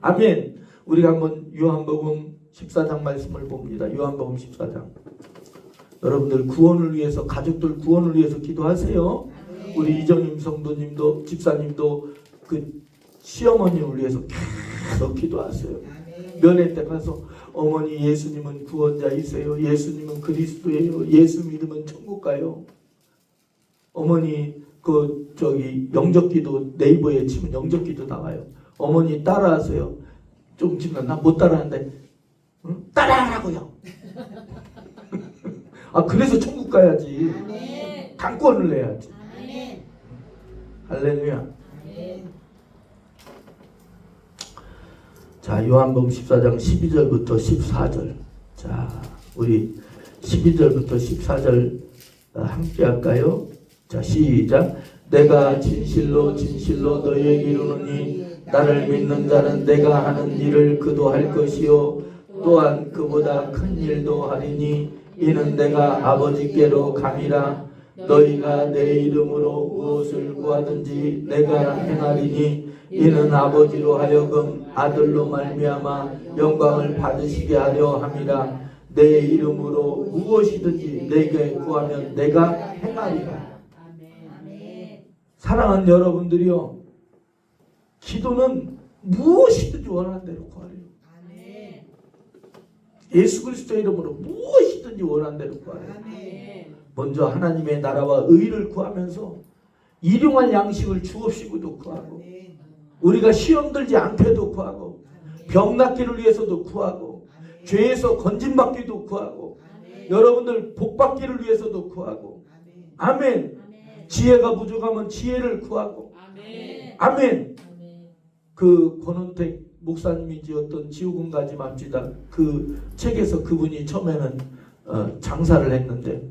아멘. 우리가 한번 요한복음 14장 말씀을 봅니다. 요한복음 14장. 여러분들 구원을 위해서, 가족들 구원을 위해서 기도하세요. 우리 이정임 성도님도, 집사님도 그 시어머님을 위해서 계속 기도하세요. 면회 때 가서 어머니, 예수님은 구원자이세요. 예수님은 그리스도예요. 예수 믿으면 천국 가요. 어머니 영접기도 네이버에 치면 영접기도 나와요. 어머니 따라하세요. 좀 지금 나 못 따라하는데 응? 따라하라고요. 아 그래서 천국 가야지. 강권을 내야지. 할렐루야. 자, 요한복음 14장 12절부터 14절. 자, 우리 12절부터 14절 함께 할까요? 자, 시작. 내가 진실로 진실로 너희에게 이르노니 나를 믿는 자는 내가 하는 일을 그도 할 것이요 또한 그보다 큰 일도 하리니 이는 내가 아버지께로 감이라. 너희가 내 이름으로 무엇을 구하든지 내가 행하리니 이는 아버지로 하여금 아들로 말미암아 영광을 받으시게 하려 함이라. 내 이름으로 무엇이든지 내게 구하면 내가 행하리라. 사랑하는 여러분들이요, 기도는 무엇이든지 원하는 대로 구하래요. 예수 그리스도의 이름으로 무엇이든지 원하는 대로 구하래요. 먼저 하나님의 나라와 의를 구하면서 일용할 양식을 주옵시고도 구하고, 우리가 시험 들지 않게도 구하고, 병 낫기를 위해서도 구하고, 죄에서 건진받기도 구하고, 여러분들 복 받기를 위해서도 구하고, 아멘. 지혜가 부족하면 지혜를 구하고, 아멘. 그 권은택 목사님이 지었던 지옥은 가지 맙시다, 그 책에서 그분이 처음에는 장사를 했는데,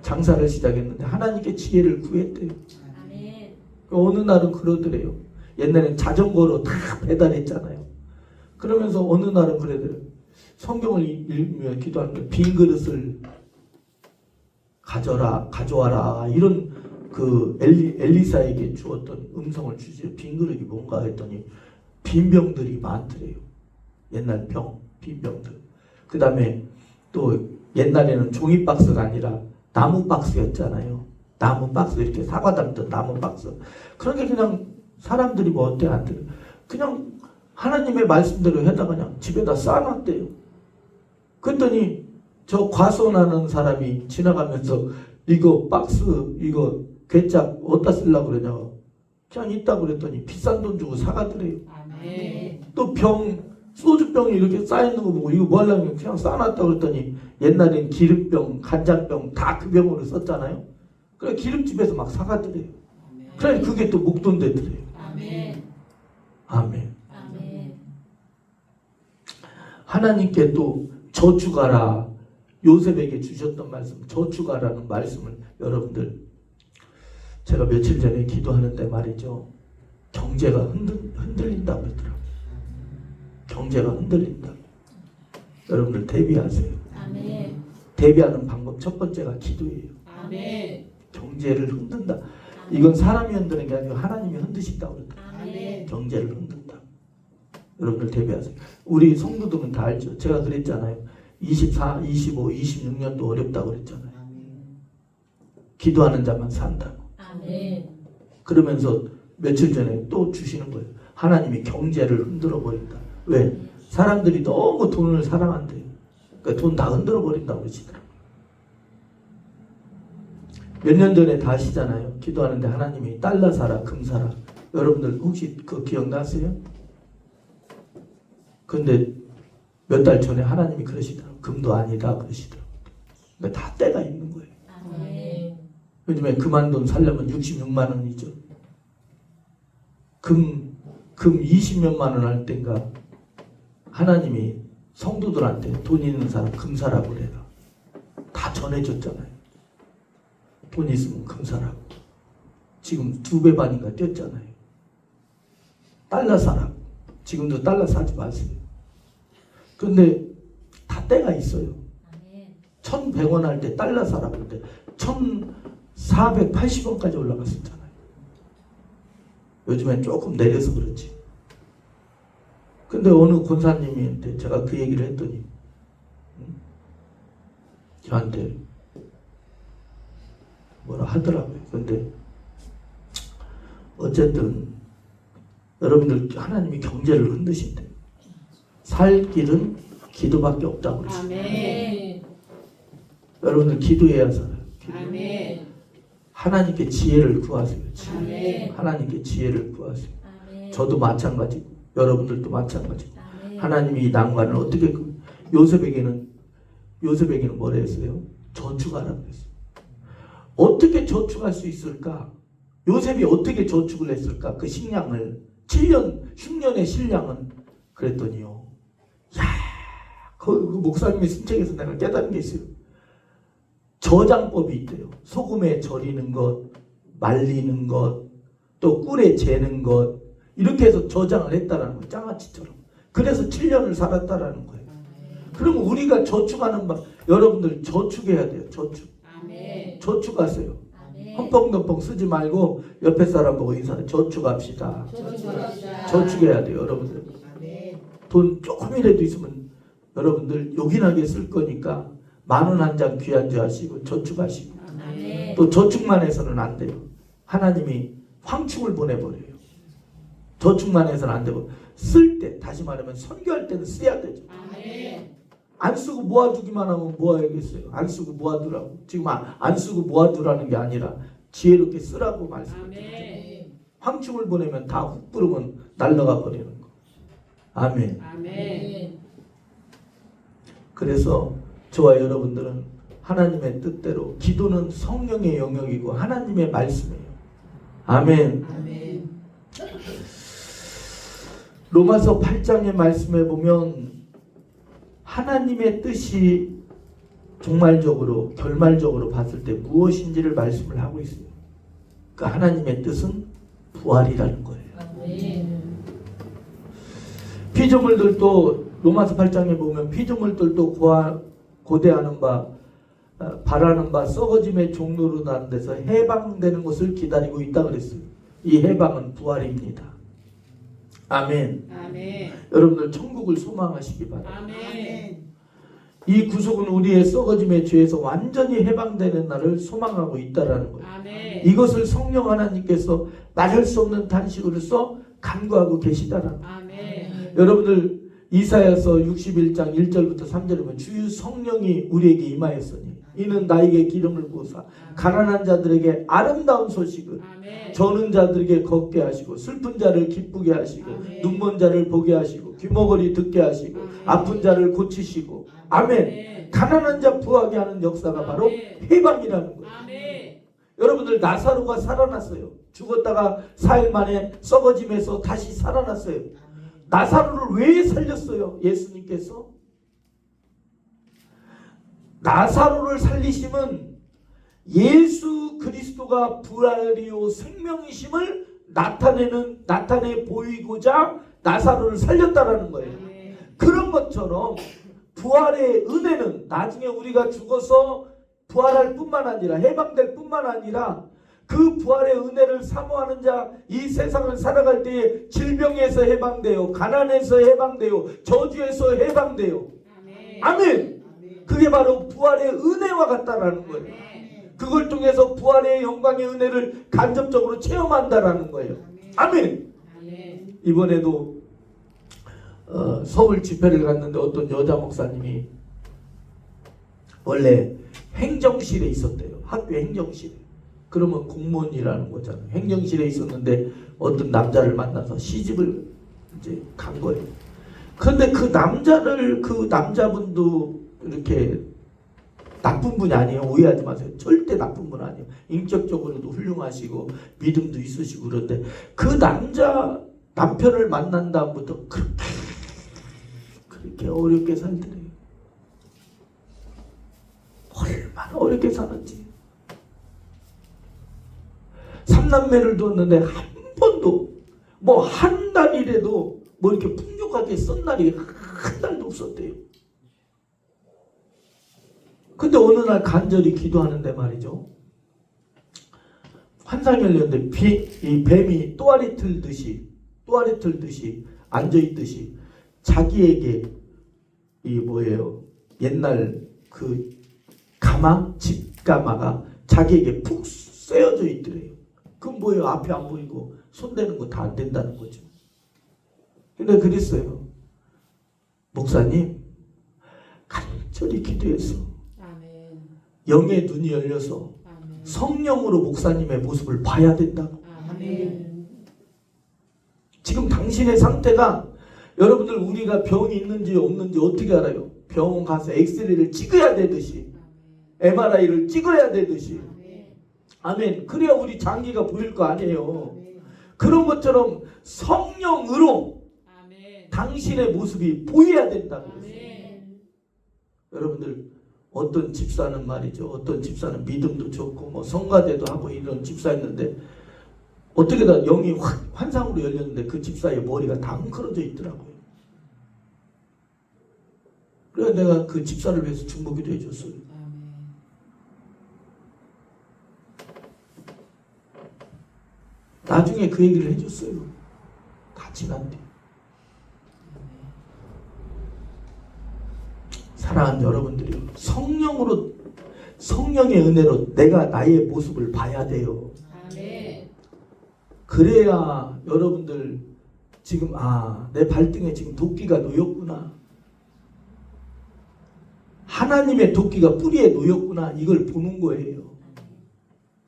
장사를 시작했는데 하나님께 지혜를 구했대요. 어느 날은 그러더래요. 옛날엔 자전거로 다 배달했잖아요. 그러면서 어느 날은 그러더래요. 성경을 읽으며 기도하는데 빈 그릇을 가져와라 이런 그 엘리사에게 주었던 음성을 주지. 빈 그릇이 뭔가 했더니 빈 병들이 많더래요. 옛날 빈 병들. 그 다음에 또 옛날에는 종이 박스가 아니라 나무 박스였잖아요. 나무 박스, 이렇게 사과 담던 나무 박스. 그러니까 그냥 사람들이 뭐 어때 안 돼. 그냥 하나님의 말씀대로 해다가 그냥 집에다 쌓아놨대요. 그랬더니 저 과손하는 사람이 지나가면서 이거 박스, 이거 괴짝 어디다 쓰려고 그러냐고. 그냥 있다고 그랬더니 비싼 돈 주고 사가더래요. 또 소주병이 이렇게 쌓여있는 거 보고 이거 뭐 하려면 그냥 쌓아놨다고 그랬더니 옛날엔 기름병, 간장병 다 그 병으로 썼잖아요. 그래 기름집에서 막 사가더래요. 그래 그게 또 목돈 되더래요. 아멘. 하나님께 또 저축하라. 요셉에게 주셨던 말씀, 저축하라는 말씀을 여러분들, 제가 며칠 전에 기도하는데 말이죠, 경제가 흔들린다고 그러더라고요. 경제가 흔들린다. 여러분들 대비하세요. 대비하는 방법 첫 번째가 기도예요. 경제를 흔든다. 이건 사람이 흔드는 게 아니고 하나님이 흔드신다고 그러더라고요. 경제를 흔든다. 여러분들 대비하세요. 우리 성도들은 다 알죠. 제가 그랬잖아요. 24, 25, 26년도 어렵다고 그랬잖아요. 기도하는 자만 산다고. 그러면서 며칠 전에 또 주시는 거예요. 하나님이 경제를 흔들어 버린다. 왜? 사람들이 너무 돈을 사랑한대요. 그러니까 돈 다 흔들어 버린다고 그러시더라고요. 몇 년 전에 다 아시잖아요. 기도하는데 하나님이 달러 사라, 금 사라. 여러분들 혹시 그거 기억나세요? 근데 몇 달 전에 하나님이 그러시더라고요. 금도 아니다 그러시더라고요. 그러니까 다 때가 있는 거예요. 요즘에 금한 돈 살려면 66만 원이죠. 금 20몇만 원 할 땐가 하나님이 성도들한테 돈 있는 사람 금 사라고 그래라. 다 전해줬잖아요. 돈 있으면 금 사라고. 지금 2배 반인가 뛰었잖아요. 달러 사라고. 지금도 달러 사지 마세요. 근데 다 때가 있어요. 1,100원 할 때 달러 사라고 그때 1,480원까지 올라갔었잖아요. 요즘엔 조금 내려서 그렇지. 근데 어느 권사님한테 제가 그 얘기를 했더니 저한테 뭐라 하더라고요. 근데 어쨌든 여러분들 하나님이 경제를 흔드신대요. 살 길은 기도밖에 없다고 그랬어요. 아멘. 여러분들 기도해야 살아요. 기도. 아멘. 하나님께 지혜를 구하세요. 지혜. 아멘. 하나님께 지혜를 구하세요. 아멘. 저도 마찬가지고 여러분들도 마찬가지고 아멘. 하나님이 이 난관을 어떻게 요셉에게는 뭐라 했어요? 저축하라고 했어요. 어떻게 저축할 수 있을까? 요셉이 어떻게 저축을 했을까? 그 식량을 10년의 식량은 그랬더니요. 야, 그 목사님이 쓴 책에서 내가 깨달은 게 있어요. 저장법이 있대요. 소금에 절이는 것, 말리는 것, 또 꿀에 재는 것 이렇게 해서 저장을 했다라는 거예요. 장아찌처럼. 그래서 7년을 살았다라는 거예요. 그러면 우리가 저축하는 방 여러분들 저축해야 돼요. 저축. 아멘. 저축하세요. 아멘. 험펑덤펑 쓰지 말고 옆에 사람 보고 인사해. 저축합시다. 저축합시다. 저축해야 돼요. 여러분들. 아멘. 돈 조금이라도 있으면 여러분들 요긴하게 쓸 거니까 10,000원 한 장 귀한주 하시고 저축하시고 아멘. 또 저축만 해서는 안 돼요. 하나님이 황충을 보내버려요. 저축만 해서는 안 되고 쓸 때 다시 말하면 선교할 때는 써야 되죠. 아멘. 안 쓰고 모아두기만 하면 모아야겠어요. 안 쓰고 모아두라고. 지금 안 쓰고 모아두라는 게 아니라 지혜롭게 쓰라고 말씀드리죠. 아멘. 황충을 보내면 다 훅 부르면 날아가 버리는 거. 아멘. 아멘. 그래서 저와 여러분들은 하나님의 뜻대로 기도는 성령의 영역이고 하나님의 말씀이에요. 아멘. 아멘. 로마서 8장의 말씀에 보면 하나님의 뜻이 종말적으로 결말적으로 봤을 때 무엇인지를 말씀을 하고 있어요. 그 하나님의 뜻은 부활이라는 거예요. 아멘. 피조물들도 로마서 8장에 보면 피조물들도 고대하는 바 바라는 바 썩어짐의 종로로 난 데서 해방되는 것을 기다리고 있다 그랬어요. 이 해방은 부활입니다. 아멘. 아멘. 여러분들 천국을 소망하시기 바랍니다. 아멘. 이 구속은 우리의 썩어짐의 죄에서 완전히 해방되는 날을 소망하고 있다라는 거예요. 아멘. 이것을 성령 하나님께서 말할 수 없는 단식으로서 간구하고 계시다라는 거예요. 아멘. 여러분들 이사야서 61장 1절부터 3절에 보면 주의 성령이 우리에게 임하였으니 이는 나에게 기름을 부으사 가난한 자들에게 아름다운 소식을 아멘. 저는 자들에게 걷게 하시고 슬픈 자를 기쁘게 하시고 아멘. 눈먼 자를 보게 하시고 귀머거리 듣게 하시고 아멘. 아픈 자를 고치시고 아멘. 아멘. 가난한 자 부하게 하는 역사가 바로 아멘. 해방이라는 거예요. 아멘. 여러분들 나사로가 살아났어요. 죽었다가 4일 만에 썩어짐에서 다시 살아났어요. 나사로를 왜 살렸어요? 예수님께서 나사로를 살리심은 예수 그리스도가 부활이요 생명이심을 나타내 보이고자 나사로를 살렸다라는 거예요. 아멘. 그런 것처럼 부활의 은혜는 나중에 우리가 죽어서 부활할 뿐만 아니라 해방될 뿐만 아니라 그 부활의 은혜를 사모하는 자, 이 세상을 살아갈 때에 질병에서 해방돼요. 가난에서 해방돼요. 저주에서 해방돼요. 아멘. 아멘. 그게 바로 부활의 은혜와 같다라는 거예요. 아멘. 그걸 통해서 부활의 영광의 은혜를 간접적으로 체험한다라는 거예요. 아멘. 아멘. 이번에도 서울 집회를 갔는데 어떤 여자 목사님이 원래 행정실에 있었대요. 학교 행정실에. 그러면 공무원이라는 거잖아요. 행정실에 있었는데 어떤 남자를 만나서 시집을 이제 간 거예요. 그런데 그 남자분도 이렇게 나쁜 분이 아니에요. 오해하지 마세요. 절대 나쁜 분 아니에요. 인격적으로도 훌륭하시고 믿음도 있으시고 그런데 그 남편을 만난 다음부터 그렇게 어렵게 살더래요. 얼마나 어렵게 사는지. 3남매를 뒀는데 한 번도 뭐 한 달이라도 뭐 이렇게 풍족하게 쓴 날이 한 달도 없었대요. 근데 어느 날 간절히 기도하는데 말이죠. 환상이 열렸는데 이 뱀이 또아리 틀듯이 앉아있듯이 자기에게 이 뭐예요? 옛날 그 집가마가 자기에게 푹 쇠어져 있더래요. 그건 뭐예요? 앞에 안 보이고 손대는 거 다 안 된다는 거죠. 근데 그랬어요. 목사님, 간절히 기도해서 아멘. 영의 눈이 열려서 아멘. 성령으로 목사님의 모습을 봐야 된다고. 아멘. 지금 당신의 상태가, 여러분들 우리가 병이 있는지 없는지 어떻게 알아요? 병원 가서 엑스레이를 찍어야 되듯이, MRI를 찍어야 되듯이. 아멘. 그래야 우리 장기가 보일 거 아니에요. 그런 것처럼 성령으로 아멘. 당신의 모습이 보여야 된다고. 아멘. 여러분들 어떤 집사는 말이죠. 어떤 집사는 믿음도 좋고 뭐 성가대도 하고 이런 집사였는데 어떻게다 영이 확 환상으로 열렸는데 그 집사의 머리가 다 엉클어져 있더라고요. 그래서 내가 그 집사를 위해서 중보기도 해줬어요. 나중에 그 얘기를 해줬어요. 다 지난 뒤. 사랑하는 여러분들이 성령으로, 성령의 은혜로 내가 나의 모습을 봐야 돼요. 아멘. 그래야 여러분들 지금 내 발등에 지금 도끼가 놓였구나. 하나님의 도끼가 뿌리에 놓였구나. 이걸 보는 거예요.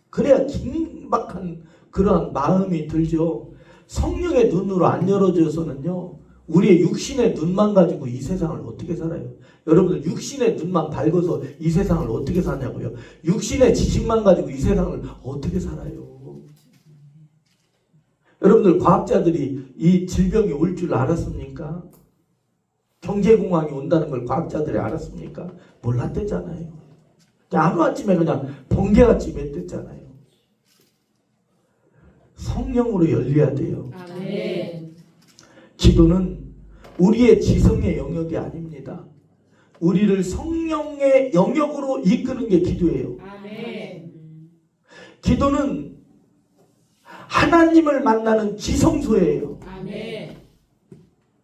그래야 긴박한 그러한 마음이 들죠. 성령의 눈으로 안 열어져서는요. 우리의 육신의 눈만 가지고 이 세상을 어떻게 살아요? 여러분들 육신의 눈만 밝아서 이 세상을 어떻게 사냐고요? 육신의 지식만 가지고 이 세상을 어떻게 살아요? 여러분들 과학자들이 이 질병이 올 줄 알았습니까? 경제공황이 온다는 걸 과학자들이 알았습니까? 몰랐대잖아요. 하루아침에 그냥 번개같이 맺댔잖아요. 성령으로 열려야 돼요. 아멘. 기도는 우리의 지성의 영역이 아닙니다. 우리를 성령의 영역으로 이끄는 게 기도예요. 아멘. 기도는 하나님을 만나는 지성소예요. 아멘.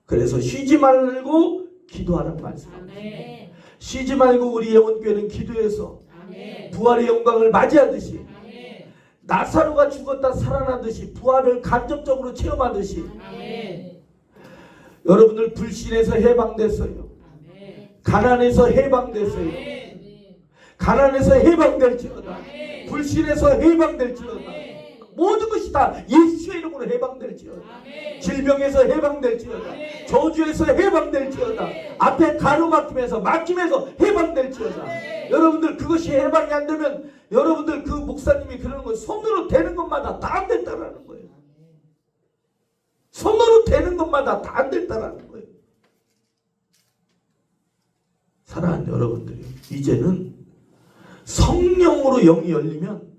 그래서 쉬지 말고 기도하라는 말씀. 아멘. 쉬지 말고 우리 예원교회는 기도해서 아멘. 부활의 영광을 맞이하듯이, 아멘. 나사로가 죽었다 살아나듯이, 부활을 간접적으로 체험하듯이 아멘. 여러분들 불신에서 해방됐어요. 아멘. 가난에서 해방됐어요. 아멘. 가난에서 해방될지어다. 아멘. 불신에서 해방될지어다. 아멘. 모든 것이 다 예수의 이름으로 해방될지어다. 아멘. 질병에서 해방될지어다. 아멘. 저주에서 해방될지어다. 앞에 가로막힘에서 막힘에서 해방될지어다. 아멘. 여러분들 그것이 해방이 안 되면 여러분들 그 목사님이 그러는 거 손으로 되는 것마다 다 안 된다라는 거예요. 손으로 되는 것마다 다 안 된다라는 거예요. 사랑하는 여러분들이 이제는 성령으로 영이 열리면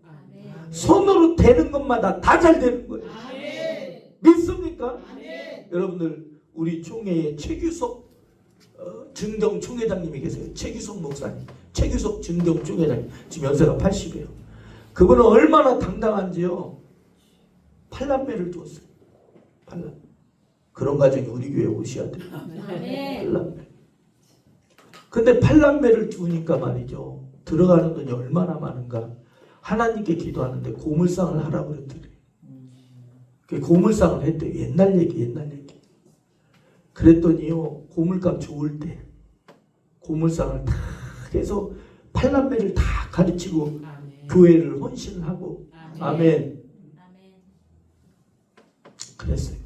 손으로 되는 것마다 다 잘 되는 거예요. 아멘. 믿습니까? 아멘. 여러분들 우리 총회에 최규석 증경 총회장님이 계세요. 최규석 목사님, 최규석 증경 총회장님. 지금 연세가 80이에요. 그분은 얼마나 당당한지요. 팔남매를 두었어요. 팔남매. 그런 가정이 우리 교회에 오셔야 돼요. 팔남매. 근데 팔남매를 두니까 말이죠. 들어가는 돈이 얼마나 많은가. 하나님께 기도하는데 고물상을 하라고 그랬더래요. 그 고물상을 했대요. 옛날 얘기. 그랬더니요. 고물값 좋을 때 고물상을 다 해서 팔남매를 다 가르치고 아멘. 교회를 헌신을 하고 아멘. 아멘. 그랬어요.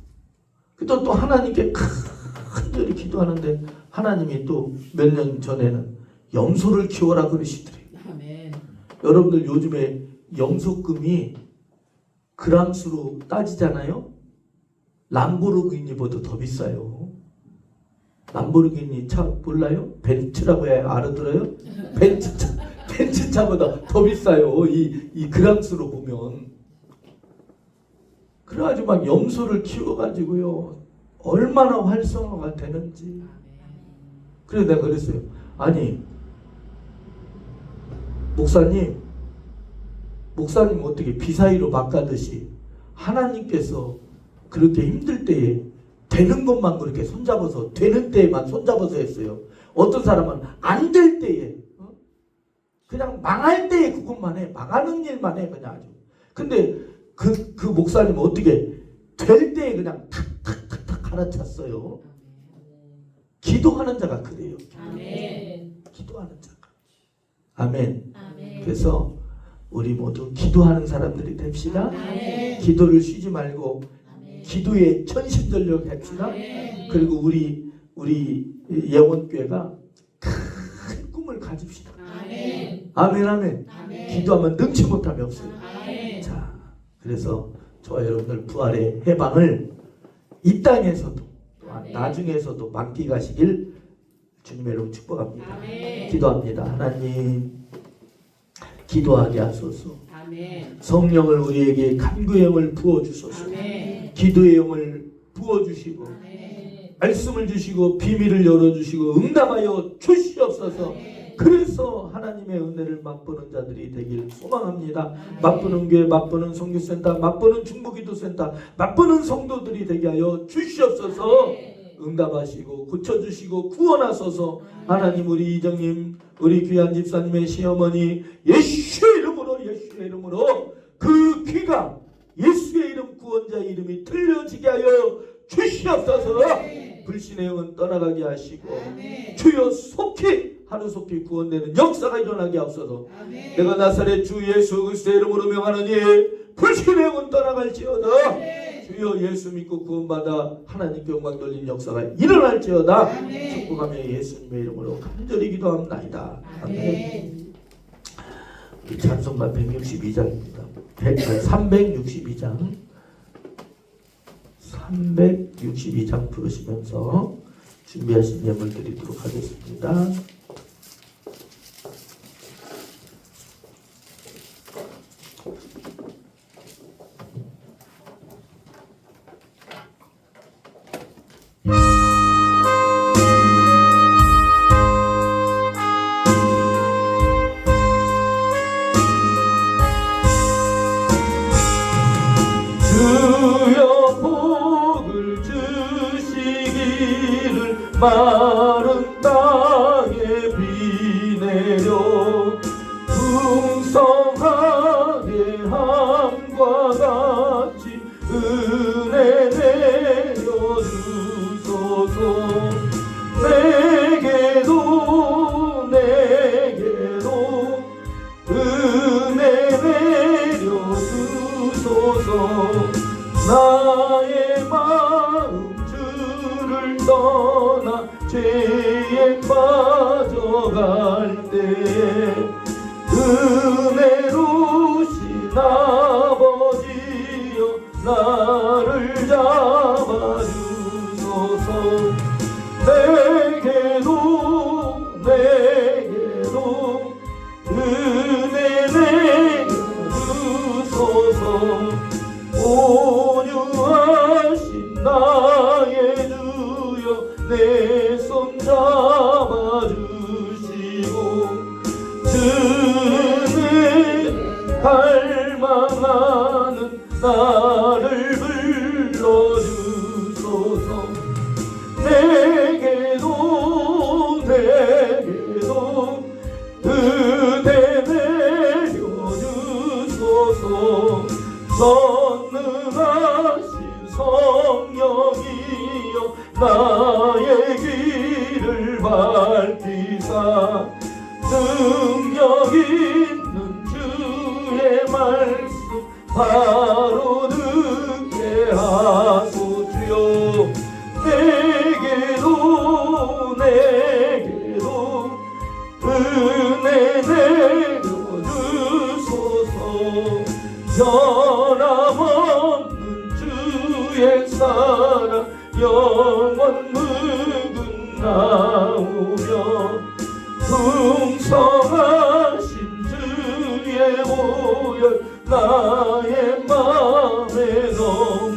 또 하나님께 간절히 기도하는데 하나님이 또 몇 년 전에는 염소를 키워라 그러시더래요. 아멘. 여러분들 요즘에 염소금이 그람수로 따지잖아요. 람보르기니보다 더 비싸요. 람보르기니 차 몰라요? 벤츠라고 해야 알아들어요? 벤츠차보다 더 비싸요. 이 그람수로 보면. 그래가지고 막 염소를 키워가지고요. 얼마나 활성화가 되는지. 그래서 내가 그랬어요. 아니 목사님 어떻게 비사이로 막가듯이 하나님께서 그렇게 힘들 때에 되는 것만 그렇게 손잡아서 되는 때에만 손잡아서 했어요. 어떤 사람은 안 될 때에 그냥 망할 때에 그것만 해. 망하는 일만 해 그냥 아주. 근데 그 목사님 어떻게 될 때에 그냥 탁탁탁탁 갈아찼어요. 기도하는 자가 그래요. 아멘. 기도하는 자가. 아멘. 아멘. 그래서 우리 모두 기도하는 사람들이 됩시다. 아멘. 기도를 쉬지 말고 아멘. 기도에 전심전력 합시다. 아멘. 그리고 우리 예원교회가 큰 꿈을 가집시다. 아멘. 아멘 아멘. 아멘. 기도하면 능치 못함이 없어요. 아멘. 자, 그래서 저와 여러분들 부활의 해방을 이 땅에서도 또한 아멘. 나중에서도 만끽 하시길 주님의 이름으로 축복합니다. 아멘. 기도합니다. 하나님 기도하게 하소서. 아멘. 성령을 우리에게 간구의 영을 부어주소서. 아멘. 기도의 영을 부어주시고 아멘. 말씀을 주시고 비밀을 열어주시고 응답하여 주시옵소서. 그래서 하나님의 은혜를 맛보는 자들이 되길 소망합니다. 맛보는 교회, 맛보는 선교센터, 맛보는 중보기도센터, 맛보는 성도들이 되게 하여 주시옵소서. 응답하시고 고쳐주시고 구원하소서. 하나님 우리 이정님 우리 귀한 집사님의 시어머니 예수의 이름으로 그 귀가 예수의 이름 구원자의 이름이 들려지게 하여 주시옵소서. 불신의 영은 떠나가게 하시고 주여 속히 하루속히 구원되는 역사가 일어나게 하옵소서. 내가 나사렛 주 예수 그리스도의 이름으로 명하노니 불신의 영은 떠나갈지어다. 주여 예수 믿고 구원받아 하나님께 영광 돌리는 역사가 일어날지어다. 축복하며 예수님의 이름으로 간절히 기도합나이다. 아멘. 우리 찬송가 162장입니다. 362장 362장 부르시면서 준비하신 예물 드리도록 하겠습니다. 주여 복을 주시기를 마른 땅에 비 내려 풍성하게 함과 같이 은혜 내려 주소서. 내게도 은혜 내려 주소서. 나의 마음 주를 떠나 죄에 빠져갈 때에 은혜로우신 아버지여 나를 잡아주소서. 내게도 은혜 내려주소서. 온유하신 나의 주여 내 손 잡아주시고 주는 갈망하는 나를 불러주소서. 내게도 은혜 내려주소서. 전능하신 성령이여 나의 길을 밝히사 능력 있는 주의 말씀 바로 듣게 하소주여. 내게도 은혜 내려주소서. 변함없는 주의 사랑 영원 묵은 나오며 풍성하신 주의 보혈 나의 맘에 넘